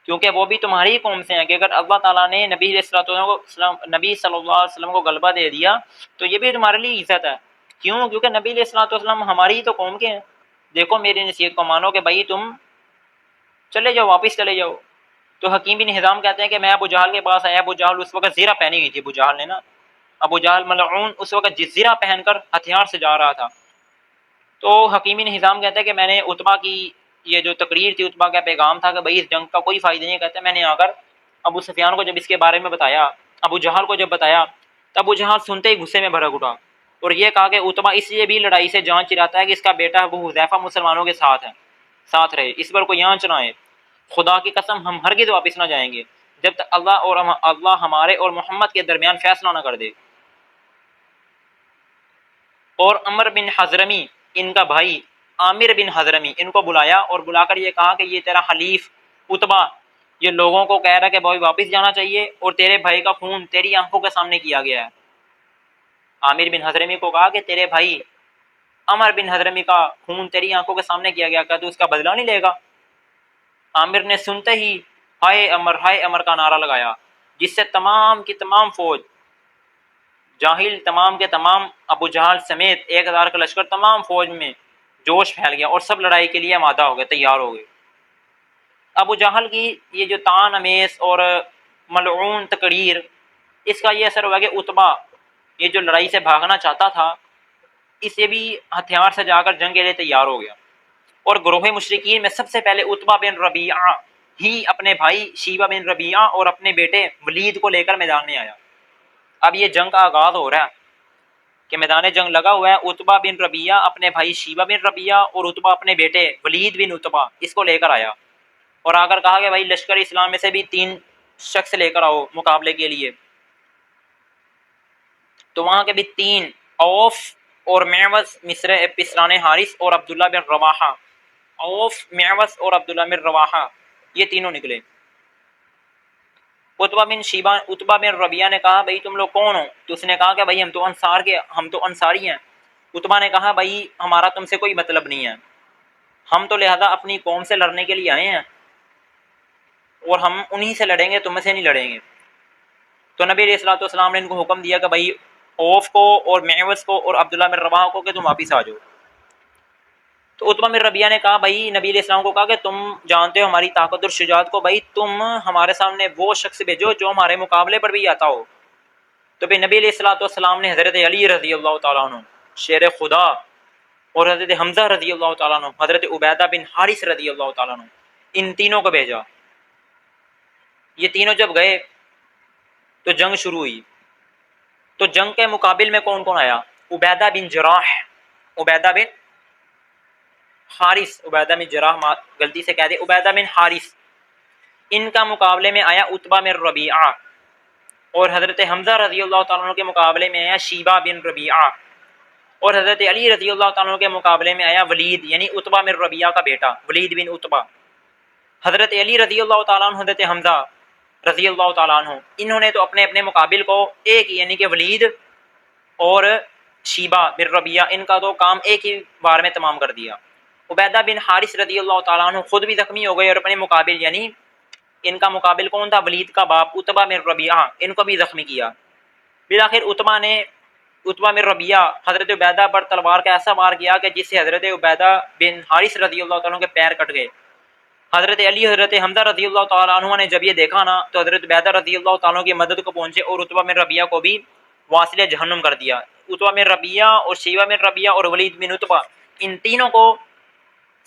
کیونکہ وہ بھی تمہاری قوم سے ہیں کہ اگر اللہ تعالیٰ نے نبی علیہ الصلوۃ والسلام نبی صلی اللہ علیہ وسلم کو غلبہ دے دیا تو یہ بھی تمہارے لیے عزت ہے۔ کیوں؟ کیونکہ نبی علیہ الصلوۃ والسلام ہماری ہی تو قوم کے ہیں۔ دیکھو میری نصیحت کو مانو کہ بھائی تم چلے جاؤ، واپس چلے جاؤ۔ تو حکیم بن حزام کہتے ہیں کہ میں ابو جہل کے پاس آیا، ابو جہل اس وقت زیرہ پہنی ہوئی تھی، ابو جہل نے نا، ابو جہل ملعون اس وقت زیرہ پہن کر ہتھیار سے جا رہا تھا۔ تو حکیم بن حزام کہتا ہے کہ میں نے اتبا کی یہ جو تقریر تھی، اتبا کا پیغام تھا کہ بھائی اس جنگ کا کوئی فائدہ نہیں، کہتا ہے میں نے آ کر ابو سفیان کو جب اس کے بارے میں بتایا، ابو جہل کو جب بتایا تو ابو جہل سنتے ہی غصے میں بھڑک اٹھا اور یہ کہا کہ اتبا اس لیے بھی لڑائی سے جان چراتا ہے کہ اس کا بیٹا ابو حذیفہ مسلمانوں کے ساتھ ہے، ساتھ رہے، اس پر کوئی آنچ نہ آئے۔ خدا کی قسم ہم ہرگز واپس نہ جائیں گے جب تک اللہ ہمارے اور محمد کے درمیان فیصلہ نہ کر دے۔ اور عمر بن حضرمی ان کا بھائی عامر بن حضرمی ان کو بلایا اور بلا کر یہ کہا کہ یہ تیرا حلیف اتبا یہ لوگوں کو کہہ رہا ہے کہ بھائی واپس جانا چاہیے اور تیرے بھائی کا خون تیری آنکھوں کے سامنے کیا گیا ہے۔ عامر بن حضرمی کو کہا کہ تیرے بھائی عمر بن حضرمی کا خون تیری آنکھوں کے سامنے کیا گیا، کیا تو اس کا بدلہ نہیں لے گا؟ عامر نے سنتے ہی ہائے عمر کا نعرہ لگایا، جس سے تمام کی تمام فوج جاہل تمام کے تمام ابو جہل سمیت 1000 کا لشکر تمام فوج میں جوش پھیل گیا اور سب لڑائی کے لیے آمادہ ہو گئے، تیار ہو گئے۔ ابو جہل کی یہ جو طعن امیز اور ملعون تقریر، اس کا یہ اثر ہوا کہ اتبا یہ جو لڑائی سے بھاگنا چاہتا تھا اسے بھی ہتھیار سے جا کر جنگ کے لیے تیار ہو گیا، اور گروہ مشرکین میں سب سے پہلے اتبا بن ربیعہ ہی اپنے بھائی شیبہ بن ربیعہ اور اپنے بیٹے ولید کو لے کر میدان میں آیا۔ اب یہ جنگ کا آغاز ہو رہا ہے کہ میدان جنگ لگا ہوا ہے، اتبا بن ربیعہ اپنے بھائی شیبہ بن ربیعہ اور اتبا اپنے بیٹے ولید بن اتبا اس کو لے کر آیا، اور آ کر کہا کہ بھائی لشکر اسلام میں سے بھی 3 شخص لے کر آؤ مقابلے کے لیے۔ تو وہاں کے بھی 3 اوف اور معوذ مصر پسران حارث اور عبداللہ بن رواحہ، اوف معوذ اور عبداللہ بن رواحہ یہ تینوں نکلے۔ اتبا بن ربیعہ نے کہا بھائی تم لوگ کون ہو؟ تو اس نے کہا کہ بھائی ہم تو انصاری ہیں۔ عتبہ نے کہا بھائی ہمارا تم سے کوئی مطلب نہیں ہے، ہم تو لہذا اپنی قوم سے لڑنے کے لیے آئے ہیں اور ہم انہی سے لڑیں گے، تم سے نہیں لڑیں گے۔ تو نبی علیہ الصلوۃ والسلام نے ان کو حکم دیا کہ بھائی اوف کو اور معوذ کو اور عبداللہ بن رواحہ کو کہ تم واپس آ جاؤ۔ تو عتبہ بن ربیعہ نے کہا بھائی نبی علیہ السلام کو کہا کہ تم جانتے ہو ہماری طاقت اور شجاعت کو، بھائی تم ہمارے سامنے وہ شخص بھیجو جو ہمارے مقابلے پر بھی آتا ہو۔ تو پھر نبی علیہ الصلوۃ والسلام نے حضرت علی رضی اللہ تعالیٰ عنہ شیر خدا اور حضرت حمزہ رضی اللہ تعالیٰ عنہ، حضرت عبیدہ بن حارث رضی اللہ تعالیٰ عنہ، ان تینوں کو بھیجا۔ یہ تینوں جب گئے تو جنگ شروع ہوئی۔ تو جنگ کے مقابل میں کون کون آیا؟ عبیدہ بن جراح، عبیدہ بن حارث، عبیدہ بن جراح غلطی سے کہہ دے، عبیدہ بن حارث، ان کا مقابلے میں آیا عتبہ بن ربیعہ، اور حضرت حمزہ رضی اللہ تعالیٰ عنہ کے مقابلے میں آیا شیبہ بن ربیعہ، اور حضرت علی رضی اللہ تعالیٰ عنہ کے مقابلے میں آیا ولید یعنی عتبہ بن ربیعہ کا بیٹا ولید بن عتبہ۔ حضرت علی رضی اللہ تعالیٰ عنہ، حضرت حمزہ رضی اللہ تعالیٰ عنہ، انہوں نے تو اپنے اپنے مقابل کو ایک یعنی کہ ولید اور شیبہ بن ربیعہ ان کا تو کام ایک ہی بار میں تمام کر دیا۔ عبیدہ بن حارث رضی اللہ تعالیٰ عنہ خود بھی زخمی ہو گئے اور اپنے مقابل یعنی ان کا مقابل کون تھا؟ ولید کا باپ عتبہ بن ربیعہ، ان کو بھی زخمی کیا۔ بالآخر عتبہ بن ربیعہ حضرت عبیدہ پر تلوار کا ایسا وار کیا کہ جس سے حضرت عبیدہ بن حارث رضی اللہ تعالیٰ عنہ کے پیر کٹ گئے۔ حضرت علی حضرت حمزہ رضی اللہ تعالیٰ عنہ نے جب یہ دیکھا نا تو حضرت عبیدہ رضی اللہ تعالیٰ عنہ کی مدد کو پہنچے اور عتبہ بن ربیعہ کو بھی واصل جہنم کر دیا۔ عتبہ بن ربیعہ اور شیبہ بن ربیعہ اور ولید بن عتبہ، ان تینوں کو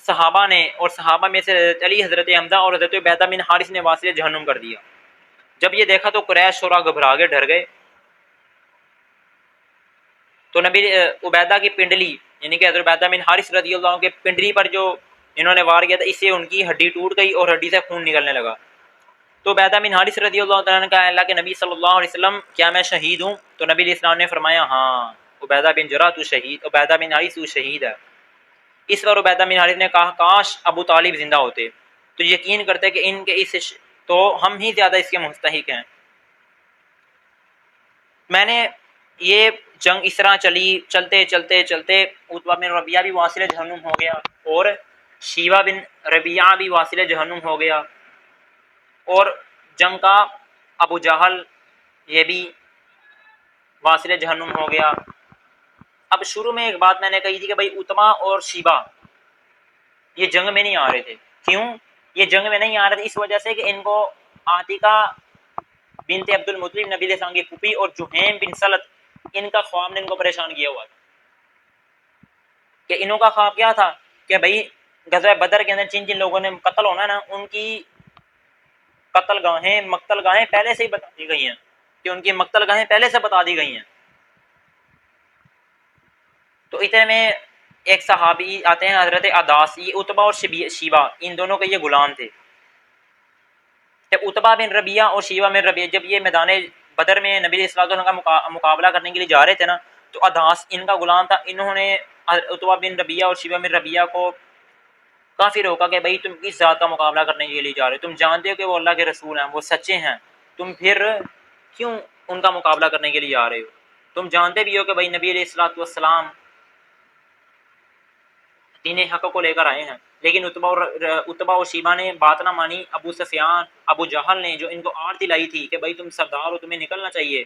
صحابہ نے اور صحابہ میں سے حضرت علی، حضرت حمزہ اور حضرت عبیدہ بن حارث نے واصل جہنم کر دیا۔ جب یہ دیکھا تو قریش شورا گھبرا گئے، ڈر گئے۔ تو نبی عبیدہ کی پنڈلی یعنی کہ حضرت عبیدہ بن حارث رضی اللہ عنہ کے پنڈلی پر جو انہوں نے وار کیا تھا، اس سے ان کی ہڈی ٹوٹ گئی اور ہڈی سے خون نکلنے لگا۔ تو عبیدہ بن حارث رضی اللہ تعالیٰ نے کہا اللہ کے نبی صلی اللہ علیہ وسلم کیا میں شہید ہوں؟ تو نبی علیہ السلام نے فرمایا ہاں عبیدہ بن جراح تو شہید، عبیدہ بن حارث تو شہید ہے۔ اس پر عبیدہ بن حارث نے کہا کاش ابو طالب زندہ ہوتے تو یقین کرتے کہ ان کے اس تو ہم ہی زیادہ اس کے مستحق ہیں۔ میں نے یہ جنگ اس طرح چلی، چلتے چلتے چلتے عتبہ بن ربیعہ بھی واصل جہنم ہو گیا اور شیبہ بن ربیعہ بھی واصل جہنم ہو گیا، اور جنگ کا ابو جہل یہ بھی واصل جہنم ہو گیا۔ اب شروع میں ایک بات میں نے کہی تھی کہ بھائی عتبہ اور شیبہ یہ جنگ میں نہیں آ رہے تھے۔ کیوں یہ جنگ میں نہیں آ رہے تھے؟ اس وجہ سے کہ ان کو عاتقہ بنت عبد المطلب نبی علیہ السلام کی پھوپھی اور جہیم بن سلط ان کا خواب نے ان کو پریشان کیا ہوا تھا۔ کہ انہوں کا خواب کیا تھا کہ بھائی غزوہ بدر کے اندر جن جن لوگوں نے قتل ہونا ہے نا ان کی مقتل گاہیں پہلے سے ہی بتا دی گئی ہیں، کہ ان کی مقتل گاہیں پہلے سے بتا دی گئی ہیں۔ تو اتنے میں ایک صحابی آتے ہیں حضرت عداس، یہ عتبہ اور شیبہ ان دونوں کے یہ غلام تھے۔ جب عتبہ بن ربیعہ اور شیبہ بن ربیعہ جب یہ میدان بدر میں نبی علیہ الصلوۃ والسلام کا مقابلہ کرنے کے لیے جا رہے تھے نا، تو عداس ان کا غلام تھا، انہوں نے عتبہ بن ربیعہ اور شیبہ بن ربیعہ کو کافی روکا کہ بھائی تم کس ذات کا مقابلہ کرنے کے لیے جا رہے ہو؟ تم جانتے ہو کہ وہ اللہ کے رسول ہیں، وہ سچے ہیں، تم پھر کیوں ان کا مقابلہ کرنے کے لیے جا رہے ہو؟ تم جانتے بھی ہو کہ بھائی نبی علیہ الصلوۃ والسلام دین حق کو لے کر آئے ہیں۔ لیکن عتبہ اور شیبہ نے بات نہ مانی۔ ابو سفیان، ابو جہل نے جو ان کو آڑ دلائی تھی کہ بھائی تم سردار ہو، تمہیں نکلنا چاہیے،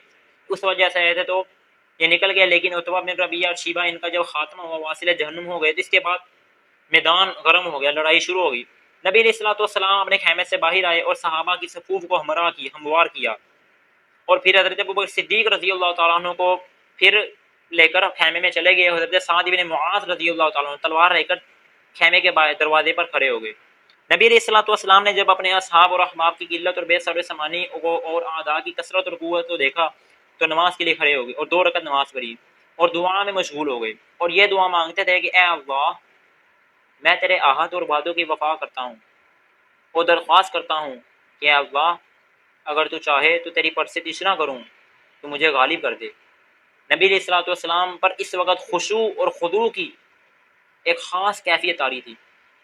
اس وجہ سے آئے تھے تو یہ نکل گئے۔ لیکن عتبہ بن ربیعہ اور شیبہ ان کا جب خاتمہ ہوا، واصل جہنم ہو گئے، تو اس کے بعد میدان گرم ہو گیا، لڑائی شروع ہو گئی۔ نبی علیہ الصلوۃ والسلام اپنے خیمے سے باہر آئے اور صحابہ کی صفوف کو ہموار کیا، اور پھر حضرت ابوبکر صدیق رضی اللہ تعالیٰ عنہ کو پھر لے کر خیمے میں چلے گئے۔ حضرت سعد بن معاذ رضی اللہ تعالیٰ عنہ تلوار لے کر خیمے کے دروازے پر کھڑے ہو گئے۔ نبی علیہ الصلوۃ والسلام نے جب اپنے اصحاب اور احباب کی قلت اور بے صبر سمانی اور اعداء کی کثرت اور قوت کو دیکھا تو نماز کے لیے کھڑے ہو گئے اور 2 رکعت نماز پڑھی اور دعا میں مشغول ہو گئے، اور یہ دعا مانگتے تھے کہ اے اللہ، میں تیرے عہد اور وعدوں کی وفا کرتا ہوں اور درخواست کرتا ہوں کہ اے اللہ اگر تو چاہے تو تیری پرستش نہ کروں تو مجھے غالب کر دے۔ نبی علیہ الصلوۃ والسلام پر اس وقت خشوع اور خضوع کی ایک خاص کیفیت آ رہی تھی۔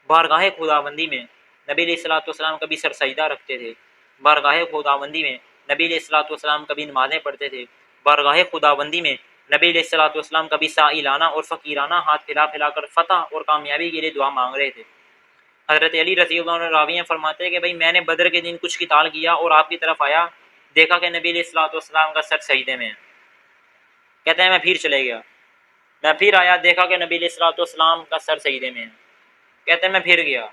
بارگاہ خداوندی میں نبی علیہ الصلوۃ والسلام کبھی سر سجدہ رکھتے تھے، بارگاہ خداوندی میں نبی علیہ الصلوۃ والسلام کبھی نمازیں پڑھتے تھے، بارگاہ خداوندی میں نبی علیہ الصلوۃ والسلام کبھی سائلانہ اور فقیرانہ ہاتھ پھیلا پھیلا کر فتح اور کامیابی کے لیے دعا مانگ رہے تھے۔ حضرت علی رضی اللہ عنہ راوی فرماتے ہیں کہ بھائی میں نے بدر کے دن کچھ قتال کیا اور آپ کی طرف آیا، دیکھا کہ نبی علیہ الصلوۃ والسلام کا سر سجدے میں ہے۔ کہتے ہیں میں پھر چلے گیا، میں پھر آیا، دیکھا کہ نبی علیہ الصلوۃ والسلام کا سر سجدے میں ہے۔ کہتے ہیں میں پھر گیا،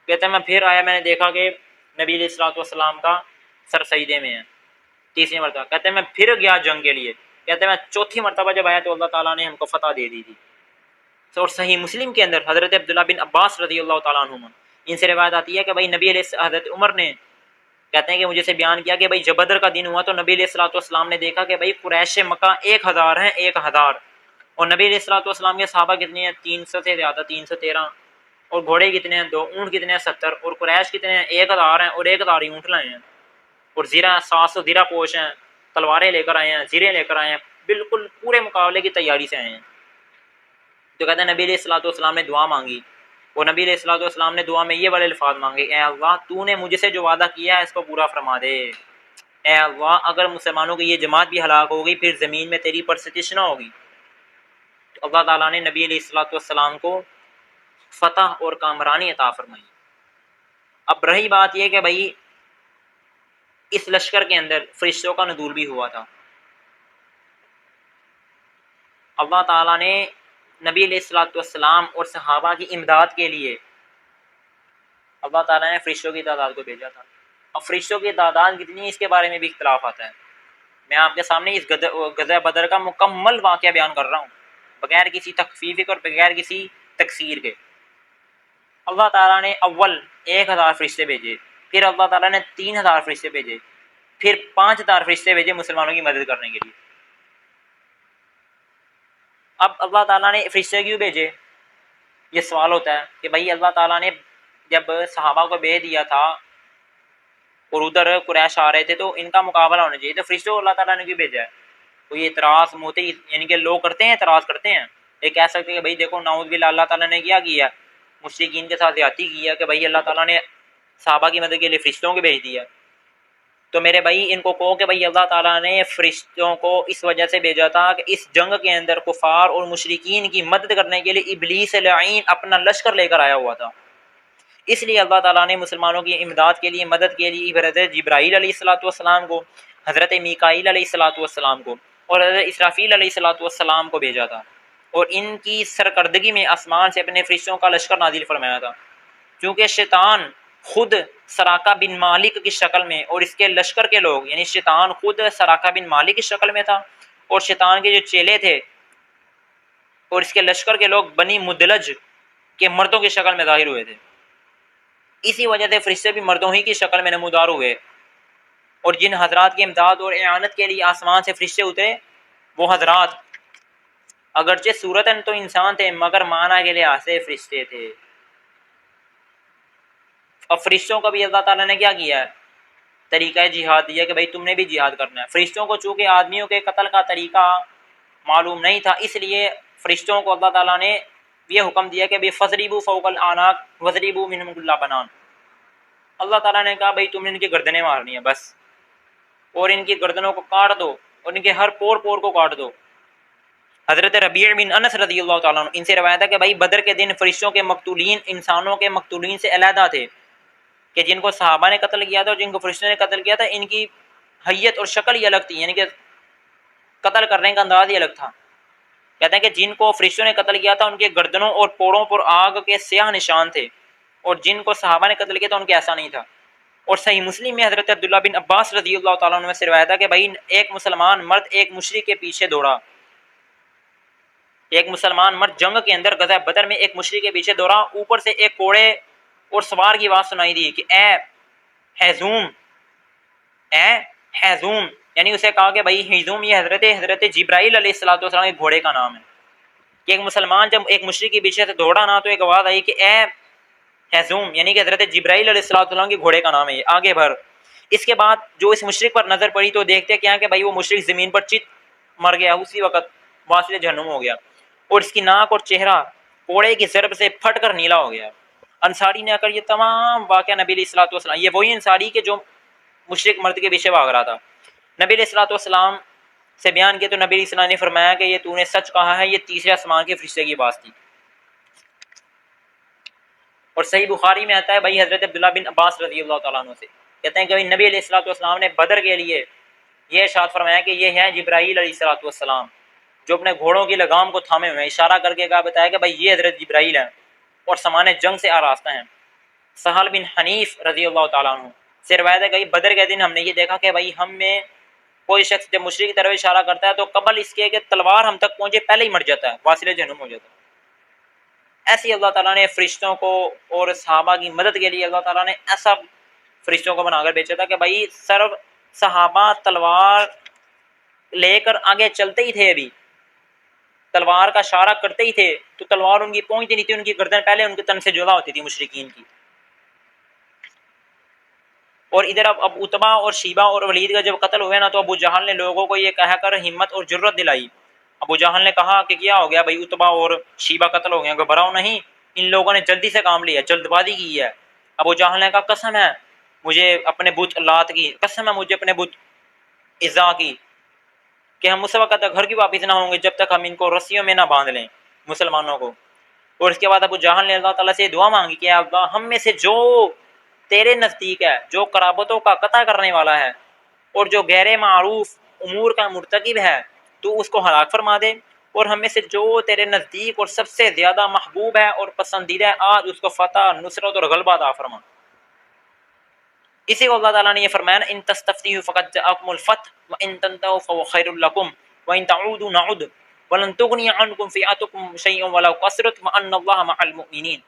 کہتے ہیں میں پھر آیا، میں نے دیکھا کہ نبی علیہ الصلوۃ والسلام کا سر سجدے میں ہے۔ تیسری مرتبہ کہتے ہیں میں پھر گیا جنگ کے لیے، کہتے ہیں میں چوتھی مرتبہ جب آیا تو اللہ تعالیٰ نے ہم کو فتح دے دی تھی۔ اور صحیح مسلم کے اندر حضرت عبداللہ بن عباس رضی اللہ تعالیٰ عنہما ان سے روایت آتی ہے کہ بھائی نبی علیہ حضرت عمر نے کہتے ہیں کہ مجھے سے بیان کیا کہ بھائی جب بدر کا دن ہوا تو نبی علیہ الصلوۃ والسلام نے دیکھا کہ بھائی قریش مکہ 1000 ہیں، 1000، اور نبی علیہ الصلوۃ والسلام کے صحابہ کتنے ہیں؟ 300 سے زیادہ، 313، اور گھوڑے کتنے ہیں؟ 2، اونٹ کتنے ہیں؟ 70، اور قریش کتنے ہیں؟ 1000 ہیں، اور 1000 اونٹ لائے ہیں، اور زیرہ 700 زیرہ پوش ہیں، تلواریں لے کر آئے ہیں، زیرے لے کر آئے ہیں، بالکل پورے مقابلے کی تیاری سے آئے ہیں۔ تو کہتے ہیں نبی علیہ الصلوۃ والسلام نے دعا مانگی، اور نبی علیہ الصلوۃ والسلام نے دعا میں یہ والے الفاظ مانگے، اے اللہ تو نے مجھ سے جو وعدہ کیا ہے اس کو پورا فرما دے، اے اللہ اگر مسلمانوں کی یہ جماعت بھی ہلاک ہوگی پھر زمین میں تیری پرستش نہ ہوگی۔ تو اللہ تعالیٰ نے نبی علیہ الصلوۃ والسلام کو فتح اور کامرانی عطا فرمائی۔ اب رہی بات یہ کہ بھائی اس لشکر کے اندر فرشتوں کا نزول بھی ہوا تھا۔ اللہ تعالیٰ نے نبی علیہ الصلوۃ والسلام اور صحابہ کی امداد کے لیے اللہ تعالیٰ نے فرشتوں کی تعداد کو بھیجا تھا۔ اب فرشتوں کی تعداد کتنی ہے اس کے بارے میں بھی اختلاف آتا ہے۔ میں آپ کے سامنے اس غزوہ بدر کا مکمل واقعہ بیان کر رہا ہوں بغیر کسی تخفیف اور بغیر کسی تکثیر کے۔ اللہ تعالیٰ نے اول 1000 فرشتے بھیجے، پھر اللہ تعالیٰ نے 3000 فرشتے بھیجے، پھر 5000 فرشتے بھیجے مسلمانوں کی مدد کرنے کے لیے۔ اب اللہ تعالیٰ نے فرشتے کیوں بھیجے؟ یہ سوال ہوتا ہے کہ بھائی اللہ تعالیٰ نے جب صحابہ کو بھیج دیا تھا اور ادھر قریش آ رہے تھے تو ان کا مقابلہ ہونا چاہیے، تو فرشتوں کو اللہ تعالیٰ نے کیوں بھیجا ہے؟ تو یہ اعتراض موتے یعنی کہ لوگ کرتے ہیں، اعتراض کرتے ہیں، یہ کہہ سکتے ہیں کہ بھائی دیکھو نعوذ باللہ اللہ تعالیٰ نے کیا مشرکین کے ساتھ زیادتی کیا کہ بھائی اللہ تعالیٰ نے صحابہ کی مدد کے لیے فرشتوں کو بھیج دیا۔ تو میرے بھائی ان کو کہو کہ بھائی اللہ تعالیٰ نے فرشتوں کو اس وجہ سے بھیجا تھا کہ اس جنگ کے اندر کفار اور مشرکین کی مدد کرنے کے لیے ابلیس لعین اپنا لشکر لے کر آیا ہوا تھا۔ اس لیے اللہ تعالیٰ نے مسلمانوں کی امداد کے لیے، مدد کے لیے حضرت جبرائیل علیہ الصلوۃ والسلام کو، حضرت میکائیل علیہ الصلوۃ والسلام کو اور حضرت اسرافیل علیہ الصلوۃ والسلام کو بھیجا تھا، اور ان کی سرکردگی میں آسمان سے اپنے فرشتوں کا لشکر نازل فرمایا تھا، کیونکہ شیطان خود سراقہ بن مالک کی شکل میں اور اس کے لشکر کے لوگ، یعنی شیطان خود سراقہ بن مالک کی شکل میں تھا، اور شیطان کے جو چیلے تھے اور اس کے لشکر کے لوگ بنی مدلج کے مردوں کی شکل میں ظاہر ہوئے تھے۔ اسی وجہ سے فرشتے بھی مردوں ہی کی شکل میں نمودار ہوئے، اور جن حضرات کی امداد اور اعانت کے لیے آسمان سے فرشتے اترے وہ حضرات اگرچہ صورتاً تو انسان تھے مگر معنی کے لحاظ سے فرشتے تھے۔ اب فرشتوں کا بھی اللہ تعالیٰ نے کیا ہے؟ طریقہ جہاد دیا کہ بھائی تم نے بھی جہاد کرنا ہے۔ فرشتوں کو چونکہ آدمیوں کے قتل کا طریقہ معلوم نہیں تھا، اس لیے فرشتوں کو اللہ تعالیٰ نے یہ حکم دیا کہ بھائی فضریبوا فوق الاعناق وضربوا منهم كل بنان۔ اللہ تعالیٰ نے کہا بھائی تم نے ان کی گردنیں مارنی ہیں بس، اور ان کی گردنوں کو کاٹ دو اور ان کے ہر پور پور کو کاٹ دو۔ حضرت ربیع بن انس رضی اللہ تعالیٰ عنہ ان سے روایت ہے کہ بھائی بدر کے دن فرشتوں کے مقتولین انسانوں کے مقتولین سے علیحدہ تھے، کہ جن کو صحابہ نے قتل کیا تھا اور جن کو فرشتوں نے قتل کیا تھا ان کی حیت اور شکل ہی الگ تھی، یعنی کہ قتل کرنے کا انداز ہی الگ تھا۔ کہتے ہیں کہ جن کو فرشتوں نے قتل کیا تھا ان کے گردنوں اور پوڑوں پر آگ کے سیاہ نشان تھے، اور جن کو صحابہ نے قتل کیا تھا ان کے ایسا نہیں تھا۔ اور صحیح مسلم میں حضرت عبداللہ بن عباس رضی اللہ تعالیٰ عنہ سے روایت ہے کہ بھائی ایک مسلمان مرد ایک مشرک کے پیچھے دوڑا، ایک مسلمان مرد جنگ کے اندر غزوہ بدر میں ایک مشرک کے پیچھے دوڑا، اوپر سے ایک کوڑے اور سوار کی آواز سنائی دی کہ اے حیزوم، اے حیزوم، یعنی اسے کہا کہ بھائی حیزوم یہ حضرت جبرائیل علیہ الصلوۃ والسلام کے گھوڑے کا نام ہے، کہ ایک مسلمان جب ایک مشرک کے پیچھے سے دوڑا نا تو ایک آواز آئی کہ اے حیزوم، یعنی کہ حضرت جبرائیل علیہ الصلوۃ والسلام کے گھوڑے کا نام ہے، یہ آگے بڑھ۔ اس کے بعد جو اس مشرک پر نظر پڑی تو دیکھتے کیا کہ بھائی وہ مشرک زمین پر چت مر گیا، اسی وقت واسطے جہنم ہو گیا، اور اس کی ناک اور چہرہ کوڑے کی ضرب سے پھٹ کر نیلا ہو گیا۔ انصاری نے آ کر یہ تمام واقعہ نبی علیہ الصلوۃ والسلام، یہ وہی انصاری کہ جو مشرک مرد کے پیچھے بھاگ رہا تھا، نبی علیہ الصلوۃ والسلام سے بیان کیا تو نبی علیہ السلام نے فرمایا کہ یہ تو نے سچ کہا ہے، یہ تیسرے آسمان کے فرشتے کی بات تھی۔ اور صحیح بخاری میں آتا ہے بھائی حضرت عبداللہ بن عباس رضی اللہ تعالیٰ عنہ سے کہتے ہیں کہ نبی علیہ الصلوۃ والسلام نے بدر کے لیے یہ ارشاد فرمایا کہ یہ ہے جبرائیل علیہ الصلوۃ والسلام جو اپنے گھوڑوں کی لگام کو تھامے ہوئے ہیں، اشارہ کر کے کہا بتایا کہ بھائی یہ حضرت جبرائیل ہیں اور سامان جنگ سے آراستہ ہیں۔ سہل بن حنیف رضی اللہ تعالیٰ عنہ سے روایت ہے کہ بدر کے دن ہم نے یہ دیکھا کہ بھائی ہم میں کوئی شخص جب مشرک کی طرف اشارہ کرتا ہے تو قبل اس کے کہ تلوار ہم تک پہنچے پہلے ہی مر جاتا ہے، واصل جہنم ہو جاتا ہے۔ ایسی اللہ تعالیٰ نے فرشتوں کو اور صحابہ کی مدد کے لیے اللہ تعالیٰ نے ایسا فرشتوں کو بنا کر بھیجا تھا کہ بھائی صرف صحابہ تلوار لے کر آگے چلتے ہی تھے، ابھی تلوار کا اشارہ کرتے ہی تھے تو تلوار ان کی پہنچتی نہیں تھی، ان کی گردن پہلے ان کے تن سے جدا ہوتی تھی مشرکین کی۔ اور ادھر اب اتبا اور شیبہ اور ولید کا جب قتل ہوئے نا تو ابو جہل نے لوگوں کو یہ کہہ کر ہمت اور جرت دلائی۔ ابو جہل نے کہا کہ کیا ہو گیا بھائی، اتبا اور شیبہ قتل ہو گئے، گھبراؤ نہیں، ان لوگوں نے جلدی سے کام لیا، جلد بازی کی ہے۔ ابو جہل نے کہا قسم ہے مجھے اپنے بت لات کی، قسم ہے مجھے اپنے بت عزا کی کہ ہم اس وقت تک گھر کی واپس نہ ہوں گے جب تک ہم ان کو رسیوں میں نہ باندھ لیں مسلمانوں کو۔ اور اس کے بعد ابو جہل نے اللہ تعالیٰ سے دعا مانگی کہ اللہ ہم میں سے جو تیرے نزدیک ہے، جو قرابتوں کا قطع کرنے والا ہے اور جو غیر معروف امور کا مرتکب ہے تو اس کو ہلاک فرما دے، اور ہم میں سے جو تیرے نزدیک اور سب سے زیادہ محبوب ہے اور پسندیدہ ہے آج اس کو فتح، نصرت اور غلبہ عطا فرما۔ اسی کو اللہ تعالیٰ نے یہ فرمایا نا ان تستفتحوا فقد جاءکم الفتح وان تنتهوا فهو خیر لکم وان تعودوا نعد ولن تغنی عنکم فئتکم شیئا ولو کثرت وان اللہ مع المؤمنین،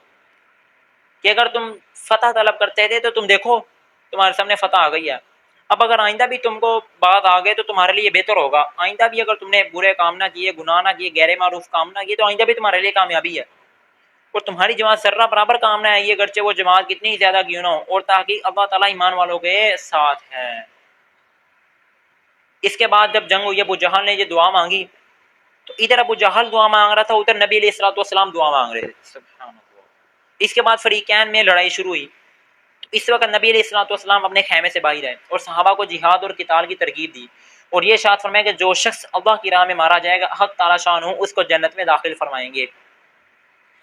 کہ اگر تم فتح طلب کرتے تھے تو تم دیکھو تمہارے سامنے فتح آ گئی ہے، اب اگر آئندہ بھی تم کو بات آ گئے تو تمہارے لیے بہتر ہوگا، آئندہ بھی اگر تم نے برے کام نہ کیے، گناہ نہ کیے، غیر معروف کام نہ کیے تو آئندہ بھی تمہارے لیے کامیابی ہے، اور تمہاری جماعت ذرہ برابر کام نہ ہے یہ گرچہ وہ جماعت کتنی زیادہ کیوں نہ ہو، اور تحقیق اللہ تعالیٰ ایمان والوں کے ساتھ ہے۔ اس کے بعد جب جنگ ہوئی ابو جہل نے یہ دعا مانگی تو ادھر ابو جہل دعا مانگ رہا تھا، ادھر نبی علیہ الصلوۃ والسلام دعا مانگ رہے تھے، سبحان اللہ۔ اس کے بعد فریقین میں لڑائی شروع ہوئی، تو اس وقت نبی علیہ الصلوۃ والسلام اپنے خیمے سے باہر آئے اور صحابہ کو جہاد اور قتال کی ترغیب دی، اور یہ ارشاد فرمایا کہ جو شخص اللہ کی راہ میں مارا جائے گا حق تعالیٰ شان ہو اس کو جنت میں داخل فرمائیں گے۔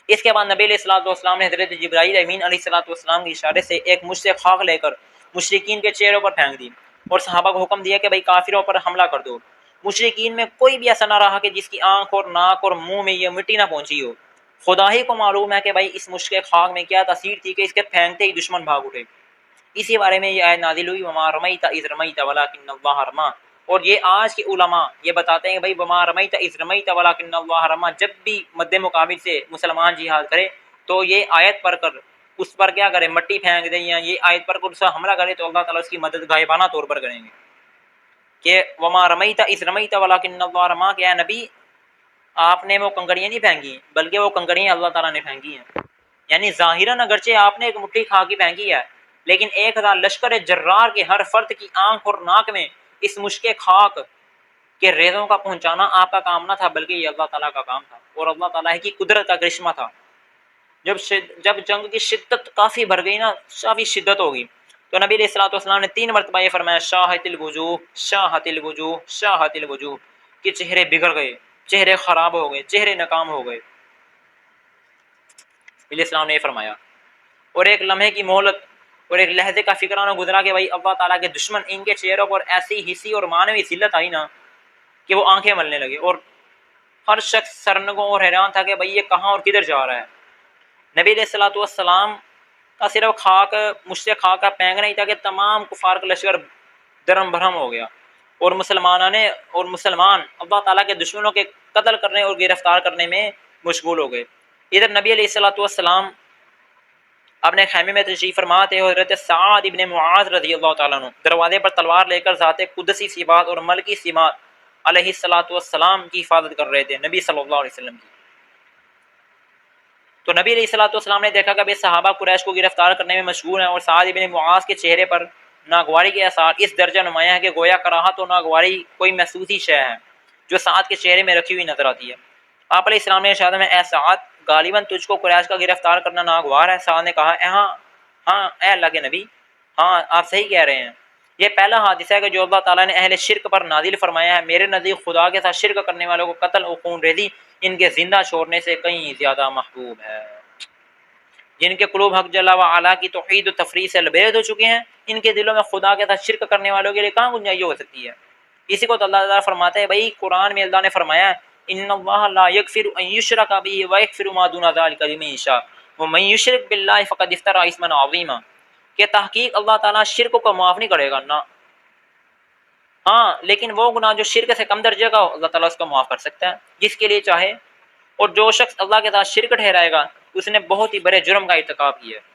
اس کے بعد نبی علیہ الصلوۃ والسلام نے حضرت جبرائیل امین علیہ الصلوۃ والسلام کے اشارے سے ایک مشت خاک لے کر مشرکین کے چہروں پر پھینک دی اور صحابہ کو حکم دیا کہ بھائی کافروں پر حملہ کر دو۔ مشرکین میں کوئی بھی ایسا نہ رہا کہ جس کی آنکھ اور ناک اور منہ میں یہ مٹی نہ پہنچی ہو، خدا ہی کو معلوم ہے کہ بھائی اس مشک خاک میں کیا تاثیر تھی کہ اس کے پھینکتے ہی دشمن بھاگ اٹھے۔ اسی بارے میں یہ آیت نازل ہوئی وما رمیت اذ رمیت ولکن اللہ رمی، اور یہ آج کے علماء یہ بتاتے ہیں کہ بھائی وما رمیت اذ رمیت ولکن اللہ رمی، جب بھی مد مقابل سے مسلمان جہاد کرے تو یہ آیت پڑھ کر اس پر کیا کرے، مٹی پھینک دیں، یا یہ آیت پر اس پر حملہ کرے تو اللہ تعالیٰ اس کی مدد غائبانہ طور پر کریں گے کہ وما رمیت اذ رمیت ولکن اللہ رمی، کہ اے نبی آپ نے وہ کنکریاں نہیں پھینکی بلکہ وہ کنکریاں اللہ تعالیٰ نے پھینکی ہیں، یعنی ظاہراً اگرچہ آپ نے ایک مٹھی کھا کی پھینکی ہے لیکن 1000 لشکر جرار کے ہر فرد کی آنکھ اور ناک میں اس مشک خاک کے ریزوں کا پہنچانا آپ کا کام نہ تھا بلکہ یہ اللہ تعالیٰ کا کام تھا اور اللہ تعالیٰ کی قدرت کا کرشمہ تھا۔ جب جنگ کی شدت کافی بڑھ گئی نا، کافی شدت ہوگی، تو نبی علیہ الصلوۃ والسلام نے 3 مرتبہ یہ فرمایا شاہت الوجوہ شاہت الوجوہ شاہت الوجوہ، کہ چہرے بگڑ گئے، چہرے خراب ہو گئے، چہرے ناکام ہو گئے، علیہ السلام نے یہ فرمایا۔ اور ایک لمحے کی مہلت اور ایک لحظے کا فکرانہ گزرا کہ بھائی اللہ تعالیٰ کے دشمن ان کے چہروں پر ایسی حسی اور معنوی ذلت آئی نا کہ وہ آنکھیں ملنے لگے، اور ہر شخص سرنگوں اور حیران تھا کہ بھائی یہ کہاں اور کدھر جا رہا ہے۔ نبی علیہ الصلوۃ والسلام کا صرف خاک مشت خاک کا پھینکنا ہی تھا کہ تمام کفار کا لشکر درم بھرم ہو گیا، اور مسلمان اللہ تعالیٰ کے دشمنوں کے قتل کرنے اور گرفتار کرنے میں مشغول ہو گئے۔ ادھر نبی علیہ الصلوۃ والسلام اپنے خیمے میں تشریف فرما تھے، حضرت سعد ابن معاذ رضی اللہ تعالیٰ عنہ دروازے پر تلوار لے کر ذات قدسی صفات اور ملکی صفات علیہ الصلوۃ والسلام کی حفاظت کر رہے تھے، نبی صلی اللہ علیہ وسلم کی۔ تو نبی علیہ الصلوۃ والسلام نے دیکھا کہ صحابہ قریش کو گرفتار کرنے میں مشغول ہیں، اور سعد ابن معاذ کے چہرے پر ناگواری کے آثار اس درجہ نمایاں ہے کہ گویا کراہت و ناگواری کوئی محسوس ہی شے ہے جو سعد کے چہرے میں رکھی ہوئی نظر آتی ہے۔ آپ علیہ السلام نے ارشاد میں اے سعد غالباً تجھ کو قریش کا گرفتار کرنا ناگوار ہے۔ سعد نے کہا ہاں اے اللہ کے نبی، ہاں آپ صحیح کہہ رہے ہیں۔ یہ پہلا حادثہ ہے کہ جو اللہ تعالیٰ نے اہل شرک پر نازل فرمایا ہے۔ میرے نزدیک خدا کے ساتھ شرک کرنے والوں کو قتل و خون ریزی ان کے زندہ چھوڑنے سے کہیں زیادہ محبوب ہے۔ جن کے قلوب حق جل و علا کی توحید و تفریح سے لبریز ہو چکے ہیں، ان کے دلوں میں خدا کے ساتھ شرک کرنے والوں کے لیے کہاں گنجائش ہو سکتی ہے؟ اسی کو تو اللہ تعالیٰ فرماتے ہیں، بھائی قرآن میں اللہ نے فرمایا ہے ان اللہ لا یغفر ان یشرک بہ ویغفر ما دون ذلک لمن یشاء ومن یشرک باللہ فقد افتری اثما عظیما، کہ تحقیق اللہ تعالیٰ شرک کو معاف نہیں کرے گا نا، ہاں لیکن وہ گناہ جو شرک سے کم درجے کا ہو اللہ تعالیٰ اس کو معاف کر سکتا ہے جس کے لیے چاہے، اور جو شخص اللہ کے ساتھ شرک ٹھہرائے گا اس نے بہت ہی بڑے جرم کا ارتکاب کیا ہے۔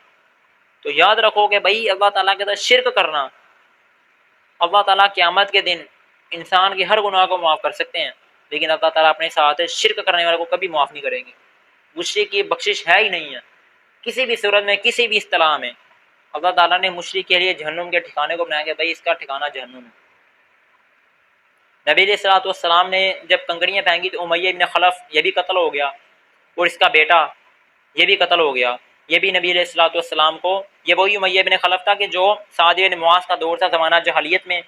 تو یاد رکھو کہ بھائی اللہ تعالیٰ کے ساتھ شرک کرنا، اللہ تعالیٰ قیامت کے دن انسان کے ہر گناہ کو معاف کر سکتے ہیں، لیکن اللہ تعالیٰ اپنے ساتھ شرک کرنے والے کو کبھی معاف نہیں کریں گے۔ مشرک کی بخشش ہے ہی نہیں ہے کسی بھی صورت میں، کسی بھی اصطلاح میں۔ اللہ تعالیٰ نے مشرک کے لیے جہنم کے ٹھکانے کو بنایا کہ بھائی اس کا ٹھکانہ جہنم ہے۔ نبی علیہ الصلوۃ والسلام نے جب کنکریاں پھینکی تو امیہ ابن خلف یہ بھی قتل ہو گیا، اور اس کا بیٹا یہ بھی قتل ہو گیا۔ یہ بھی نبی علیہ الصلوۃ والسلام کو، یہ وہی امیہ ابن خلف تھا کہ جو سعد بن معاذ کا دور تھا زمانہ جاہلیت میں،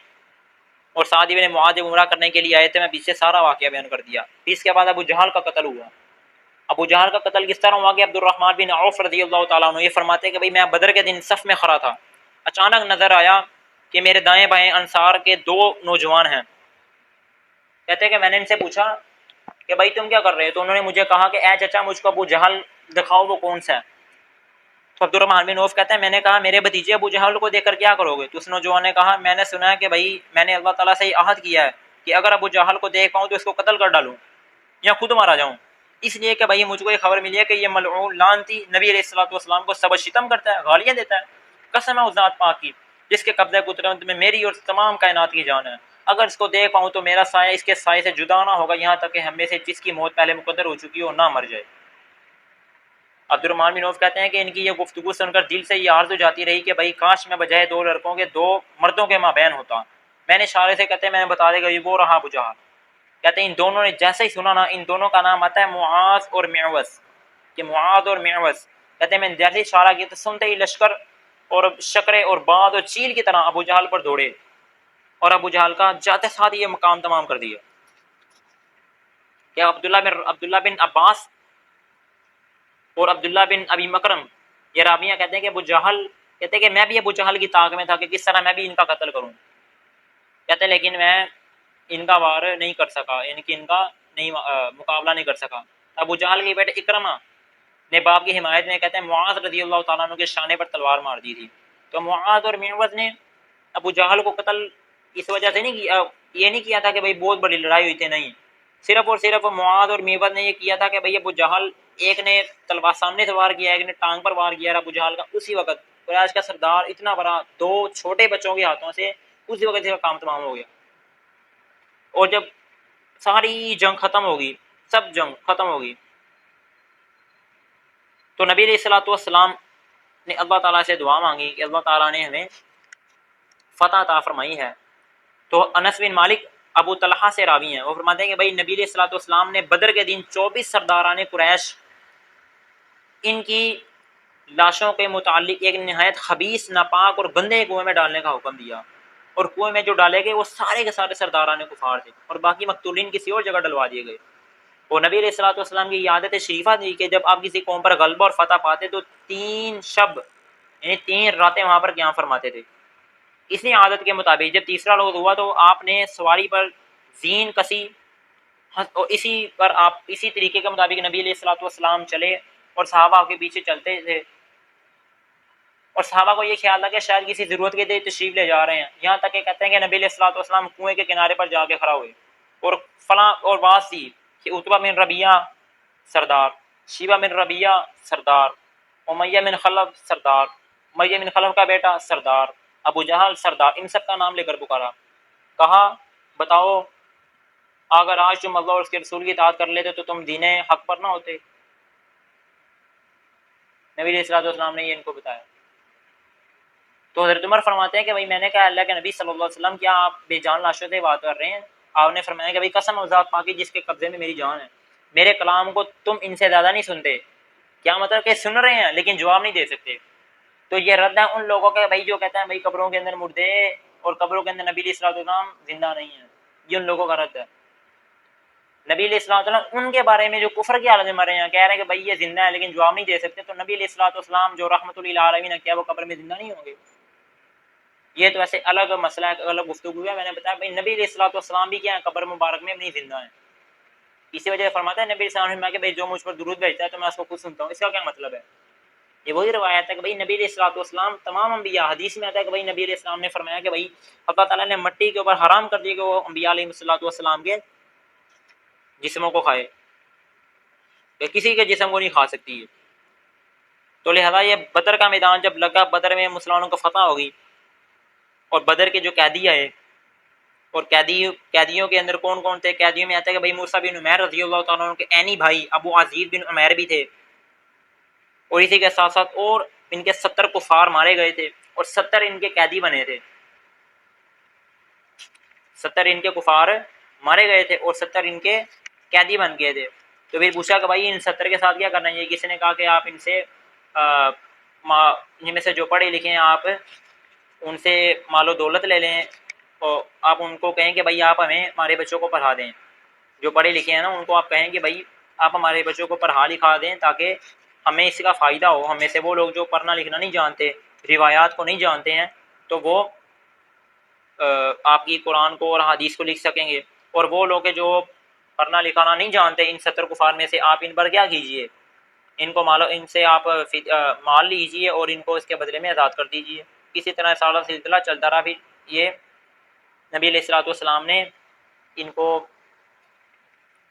اور سعد بن معاذ جب عمرہ کرنے کے لیے آئے تھے، میں پیچھے سارا واقعہ بیان کر دیا۔ پھر اس کے بعد ابو جہل کا قتل ہوا۔ ابو جہل کا قتل کس طرح ہوا کہ عبد الرحمن بن عوف رضی اللہ تعالیٰ عنہ یہ فرماتے ہیں کہ بھئی میں بدر کے دن صف میں کھڑا تھا، اچانک نظر آیا کہ میرے دائیں بائیں انصار کے دو نوجوان ہیں۔ کہتے ہیں کہ میں نے ان سے پوچھا کہ بھائی تم کیا کر رہے ہو؟ تو انہوں نے مجھے کہا کہ اے چچا مجھ کو ابو جہل دکھاؤ وہ کون سا ہے۔ تو عبد الرحمن بن عوف کہتے ہیں میں نے کہا میرے بھتیجے ابو جہل کو دیکھ کر کیا کرو گے؟ تو اس نوجوان نے کہا میں نے سنا ہے کہ بھائی میں نے اللہ تعالیٰ سے یہ عہد کیا ہے کہ اگر ابو جہل کو دیکھ پاؤں تو اس کو قتل کر ڈالوں یا خود مارا جاؤں، اس لیے کہ بھائی مجھ کو یہ خبر ملی ہے کہ یہ ملعون لعنتی نبی علیہ الصلوۃ والسلام کو سب شتم کرتا ہے، گالیاں دیتا ہے۔ قسم ہے اس ذات پاک کی جس کے قبضہ قدرت میں میری اور تمام کائنات کی جان ہے، اگر اس کو دیکھ پاؤں تو میرا سایہ اس کے سائے سے جدا نہ ہوگا یہاں تک کہ ہم میں سے جس کی موت پہلے مقدر ہو چکی ہو نہ مر جائے۔ عبد الرحمن بن عوف کہتے ہیں کہ ان کی یہ گفتگو سن کر دل سے یہ آرزو جاتی رہی کہ بھائی کاش میں بجائے دو لڑکوں کے دو مردوں کے مابین ہوتا۔ میں نے اشارے سے کہتے ہیں میں نے بتا دے گا یہ وہ رہا ابو جہل۔ کہتے ہیں ان دونوں نے جیسے ہی سنا نا، ان دونوں کا نام آتا ہے معاذ اور معوذ، کہ معاذ اور معوذ، کہتے ہیں میں نے جیسے اشارہ کیا تو سنتے ہی لشکر اور شکرے اور باد اور چیل کی طرح ابو جہل پر دوڑے، اور ابو جہل کا جاتے ساتھ یہ مقام تمام کر دیا کہ عبداللہ بن عباس اور عبداللہ بن ابی مکرم یہ رابیہ کہتے ہیں کہ ابو جہل، کہتے ہیں کہ میں بھی ابو جہل کی طاق میں تھا کہ کس طرح میں بھی ان کا قتل کروں، کہتے ہیں لیکن میں ان کا وار نہیں کر سکا، یعنی کہ ان کا نہیں مقابلہ نہیں کر سکا۔ ابو جہل کے بیٹے اکرمہ نے باپ کی حمایت میں کہتے ہیں معاذ رضی اللہ تعالیٰ عنہ کے شانے پر تلوار مار دی تھی۔ تو معاذ اور معوذ نے ابو جہل کو قتل اس وجہ سے نہیں کیا، یہ نہیں کیا تھا کہ بھئی بہت بڑی لڑائی ہوئی تھی، نہیں، صرف اور صرف معاذ اور معوذ نے یہ کیا تھا کہ بھئی ابو جہل ایک نے تلوار سامنے سے وار کیا، ایک نے ٹانگ پر وار کیا، ابو جہل کا اسی وقت قریش کا سردار اتنا بڑا دو چھوٹے بچوں کے ہاتھوں سے اسی وقت سے کام تمام ہو گیا۔ اور جب ساری جنگ ختم ہوگی، سب جنگ ختم ہوگی، تو نبی علیہ الصلوۃ والسلام نے اللہ تعالیٰ سے دعا مانگی کہ اللہ تعالیٰ نے ہمیں فتح عطا فرمائی ہے۔ تو انس بن مالک ابو طلحہ سے راوی ہیں، وہ فرماتے ہیں کہ بھائی نبی علیہ الصلوۃ والسلام نے بدر کے دن 24 سرداران قریش ان کی لاشوں کے متعلق ایک نہایت خبیث، ناپاک اور گندے کنویں میں ڈالنے کا حکم دیا، اور کنویں میں جو ڈالے گئے وہ سارے کے سارے سرداران کفار تھے، اور باقی مقتولین کسی اور جگہ ڈلوا دیے گئے۔ اور نبی علیہ الصلوۃ والسلام کی عادت شریفہ تھی کہ جب آپ کسی قوم پر غلبہ اور فتح پاتے تو 3 شب یعنی 3 راتیں وہاں پر قیام فرماتے تھے۔ اسی عادت کے مطابق جب تیسرا روز ہوا تو آپ نے سواری پر زین کسی، اور اسی طریقے کے مطابق نبی علیہ الصلوۃ والسلام چلے اور صحابہ کے پیچھے چلتے تھے، اور صحابہ کو یہ خیال تھا کہ شاید کسی ضرورت کے لیے تشریف لے جا رہے ہیں، یہاں تک کہ کہتے ہیں کہ نبی علیہ الصلوۃ والسلام کنویں کے کنارے پر جا کے کھڑا ہوئے اور فلاں اور باز تھی کہ عتبہ بن ربیعہ سردار، شیبہ بن ربیعہ سردار، امیہ بن خلف سردار، امیہ بن خلف کا بیٹا سردار، ابو جہل سردار، ان سب کا نام لے کر پکارا، کہا بتاؤ اگر آج تم اللہ اور اس کے رسول کی اطاعت کر لیتے تو تم دین حق پر نہ ہوتے؟ نبی علیہ الصلوۃ والسلام نے یہ ان کو بتایا۔ تو حضرت عمر فرماتے ہیں کہ بھائی میں نے کہا اللہ کے نبی صلی اللہ علیہ وسلم کیا آپ بے جان لاشوں سے بات کر رہے ہیں؟ آپ نے فرمایا کہ بھائی قسم ذات پاک کی جس کے قبضے میں میری جان ہے، میرے کلام کو تم ان سے زیادہ نہیں سنتے۔ کیا مطلب کہ سن رہے ہیں لیکن جواب نہیں دے سکتے۔ تو یہ رد ہے ان لوگوں کے بھائی جو کہتے ہیں بھائی قبروں کے اندر مردے اور قبروں کے اندر نبی علیہ الصلوۃ والسلام زندہ نہیں ہیں، یہ ان لوگوں کا رد ہے۔ نبی علیہ الصلوۃ والسلام ان کے بارے میں جو کفر کی حالت میں مرے ہیں، کہہ رہے ہیں کہ بھائی یہ زندہ ہے لیکن جواب نہیں دے سکتے، تو نبی علیہ الصلوۃ والسلام جو رحمۃ للعالمین ہے، کیا وہ قبر میں زندہ نہیں ہوں گے؟ یہ تو ایسے الگ مسئلہ ہے، الگ گفتگو ہے۔ میں نے بتایا بھائی نبی علیہ الصلوۃ والسلام بھی کیا ہیں، قبر مبارک میں نہیں زندہ ہیں۔ اسی وجہ سے فرماتا ہے نبی علیہ السلام نے کہ بھائی جو مجھ پر درود بھیجتا ہے تو میں اس کو خود سنتا ہوں۔ اس کا کیا مطلب ہے؟ یہ وہی روایت ہے کہ بھائی نبی علیہ الصلوۃ والسلام تمام انبیاء، حدیث میں آتا ہے کہ بھائی نبی علیہ السلام نے فرمایا کہ بھائی اللہ تعالیٰ نے مٹی کے اوپر حرام کر دیا کہ وہ انبیاء علیہ الصلوۃ والسلام کے جسموں کو کھائے، کہ کسی کے جسم کو نہیں کھا سکتی ہے۔ تو لہذا یہ بدر کا میدان جب لگا، بدر میں مسلمانوں کو فتح ہوگی، اور بدر کے جو قیدی آئے، اور قیدیوں کے اندر کون کون تھے؟ قیدیوں میں آتا ہے کہ بھائی موسیٰ بن عمیر رضی اللہ تعالیٰ عنہ کے عینی بھائی ابو عزیز بن عمیر بھی تھے، اور اسی کے ساتھ ساتھ اور ان کے 70 کفار مارے گئے تھے، اور 70 ان کے قیدی بنے تھے۔ 70 ان کے کفار مارے گئے تھے اور 70 ان کے قیدی بن گئے تھے۔ تو پھر پوچھا کہ بھائی ان 70 کے ساتھ کیا کرنا ہے؟ کسی نے کہا کہ آپ ان سے ان میں سے جو پڑھے لکھے ہیں آپ ان سے مال و دولت لے لیں، اور آپ ان کو کہیں کہ بھائی آپ ہمیں ہمارے بچوں کو پڑھا دیں۔ جو پڑھے لکھے ہیں نا ان کو آپ کہیں کہ بھائی آپ ہمارے بچوں کو پڑھا لکھا دیں تاکہ ہمیں اس کا فائدہ ہو۔ ہمیں سے وہ لوگ جو پڑھنا لکھنا نہیں جانتے، روایات کو نہیں جانتے ہیں، تو وہ آپ کی قرآن کو اور حدیث کو لکھ سکیں گے۔ اور وہ لوگ جو پڑھنا لکھانا نہیں جانتے، ان 70 کفار میں سے آپ ان پر کیا کیجئے، ان کو ان سے آپ مال لیجئے اور ان کو اس کے بدلے میں آزاد کر دیجئے۔ اسی طرح سارا سلسلہ چلتا رہا۔ پھر یہ نبی علیہ الصلوۃ والسلام نے ان کو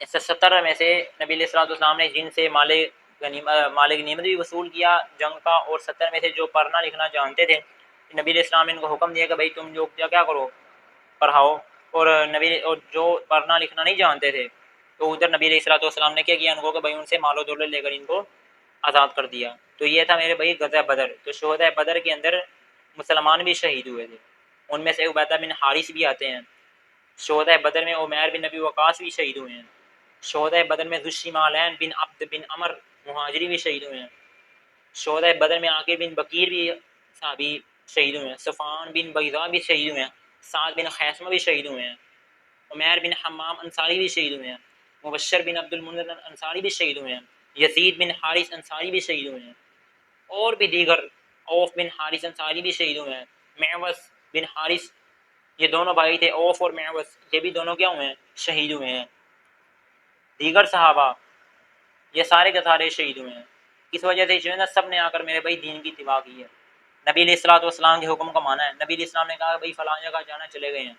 70 میں سے نبی علیہ الصلوۃ والسلام نے جن سے مال غنیمت بھی وصول کیا جنگ کا، اور 70 میں سے جو پڑھنا لکھنا جانتے تھے نبی علیہ السلام نے ان کو حکم دیا کہ بھائی تم جو کیا کرو، پڑھاؤ۔ اور اور جو پڑھنا لکھنا نہیں جانتے تھے تو ادھر نبی علیہ الصلوۃ والسلام نے کیا کیا، ان کو کہ بھائی ان سے مال و دولت لے کر ان کو آزاد کر دیا۔ تو یہ تھا میرے بھائی غزوہ بدر۔ تو شہداء بدر کے اندر مسلمان بھی شہید ہوئے تھے، ان میں سے عبیدہ بن حارث بھی آتے ہیں۔ شہداء بدر میں عمیر بن نبی وقاص بھی شہید ہوئے ہیں۔ شہداء بدر میں ذو الشمالین بن عبد بن عمر مہاجری بھی شہید ہوئے ہیں۔ شہداء بدر میں عاقب بن بکیر بھی صحابی شہید ہوئے ہیں۔ صفوان بن بغضاء بھی شہید ہوئے ہیں۔ سعد بن خیثمہ بھی شہید ہوئے ہیں۔ عمیر بن حمام انصاری بھی شہید ہوئے ہیں۔ مبشر بن عبد المنذر انصاری بھی شہید ہوئے ہیں۔ یزید بن حارث انصاری بھی شہید ہوئے ہیں، اور بھی دیگر، اوف بن حارث انصاری بھی شہید ہوئے ہیں۔ معوذ بن حارث، یہ دونوں بھائی تھے، اوف اور معوذ، یہ بھی دونوں کیا ہوئے ہیں؟ شہید ہوئے ہیں۔ دیگر صحابہ یہ سارے کے سارے شہید ہوئے ہیں۔ اس وجہ سے جو ہے نا سب نے آ کر میرے بھائی دین کی اتباع کی ہے، نبی علیہ الصلوۃ والسلام کے حکم کو مانا ہے۔ نبی علیہ السلام نے کہا بھائی فلاں جگہ جانا، چلے گئے ہیں۔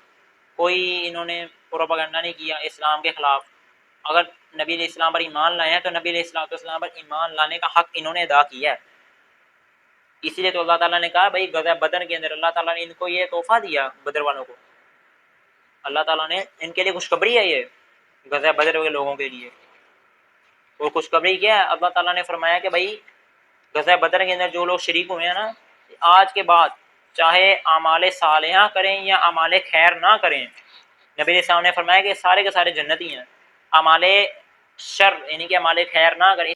کوئی انہوں نے پروپیگنڈا نہیں کیا اسلام کے خلاف۔ اگر نبی علیہ السلام پر ایمان لائے ہیں تو نبی علیہ الصلوۃ والسلام پر ایمان لانے کا حق انہوں نے ادا کیا ہے۔ اسی لیے تو اللہ تعالیٰ نے کہا بھائی غزوہ بدر کے اندر اللہ تعالیٰ نے ان کو یہ تحفہ دیا، بدر والوں کو اللہ تعالیٰ نے ان کے لیے خوشخبری ہے، یہ غزوہ بدر کے لوگوں کے لیے۔ اور خوشخبری کیا ہے؟ اللہ تعالیٰ نے فرمایا کہ بھائی غزوہ بدر کے اندر جو لوگ شریک ہوئے ہیں نا، آج کے بعد چاہے اعمال صالحہ کریں یا اعمال خیر نہ کریں، نبی علیہ السلام نے فرمایا کہ سارے کے سارے جنتی ہیں۔ اعمال شر یعنی کہ اعمال خیر نہ کریں،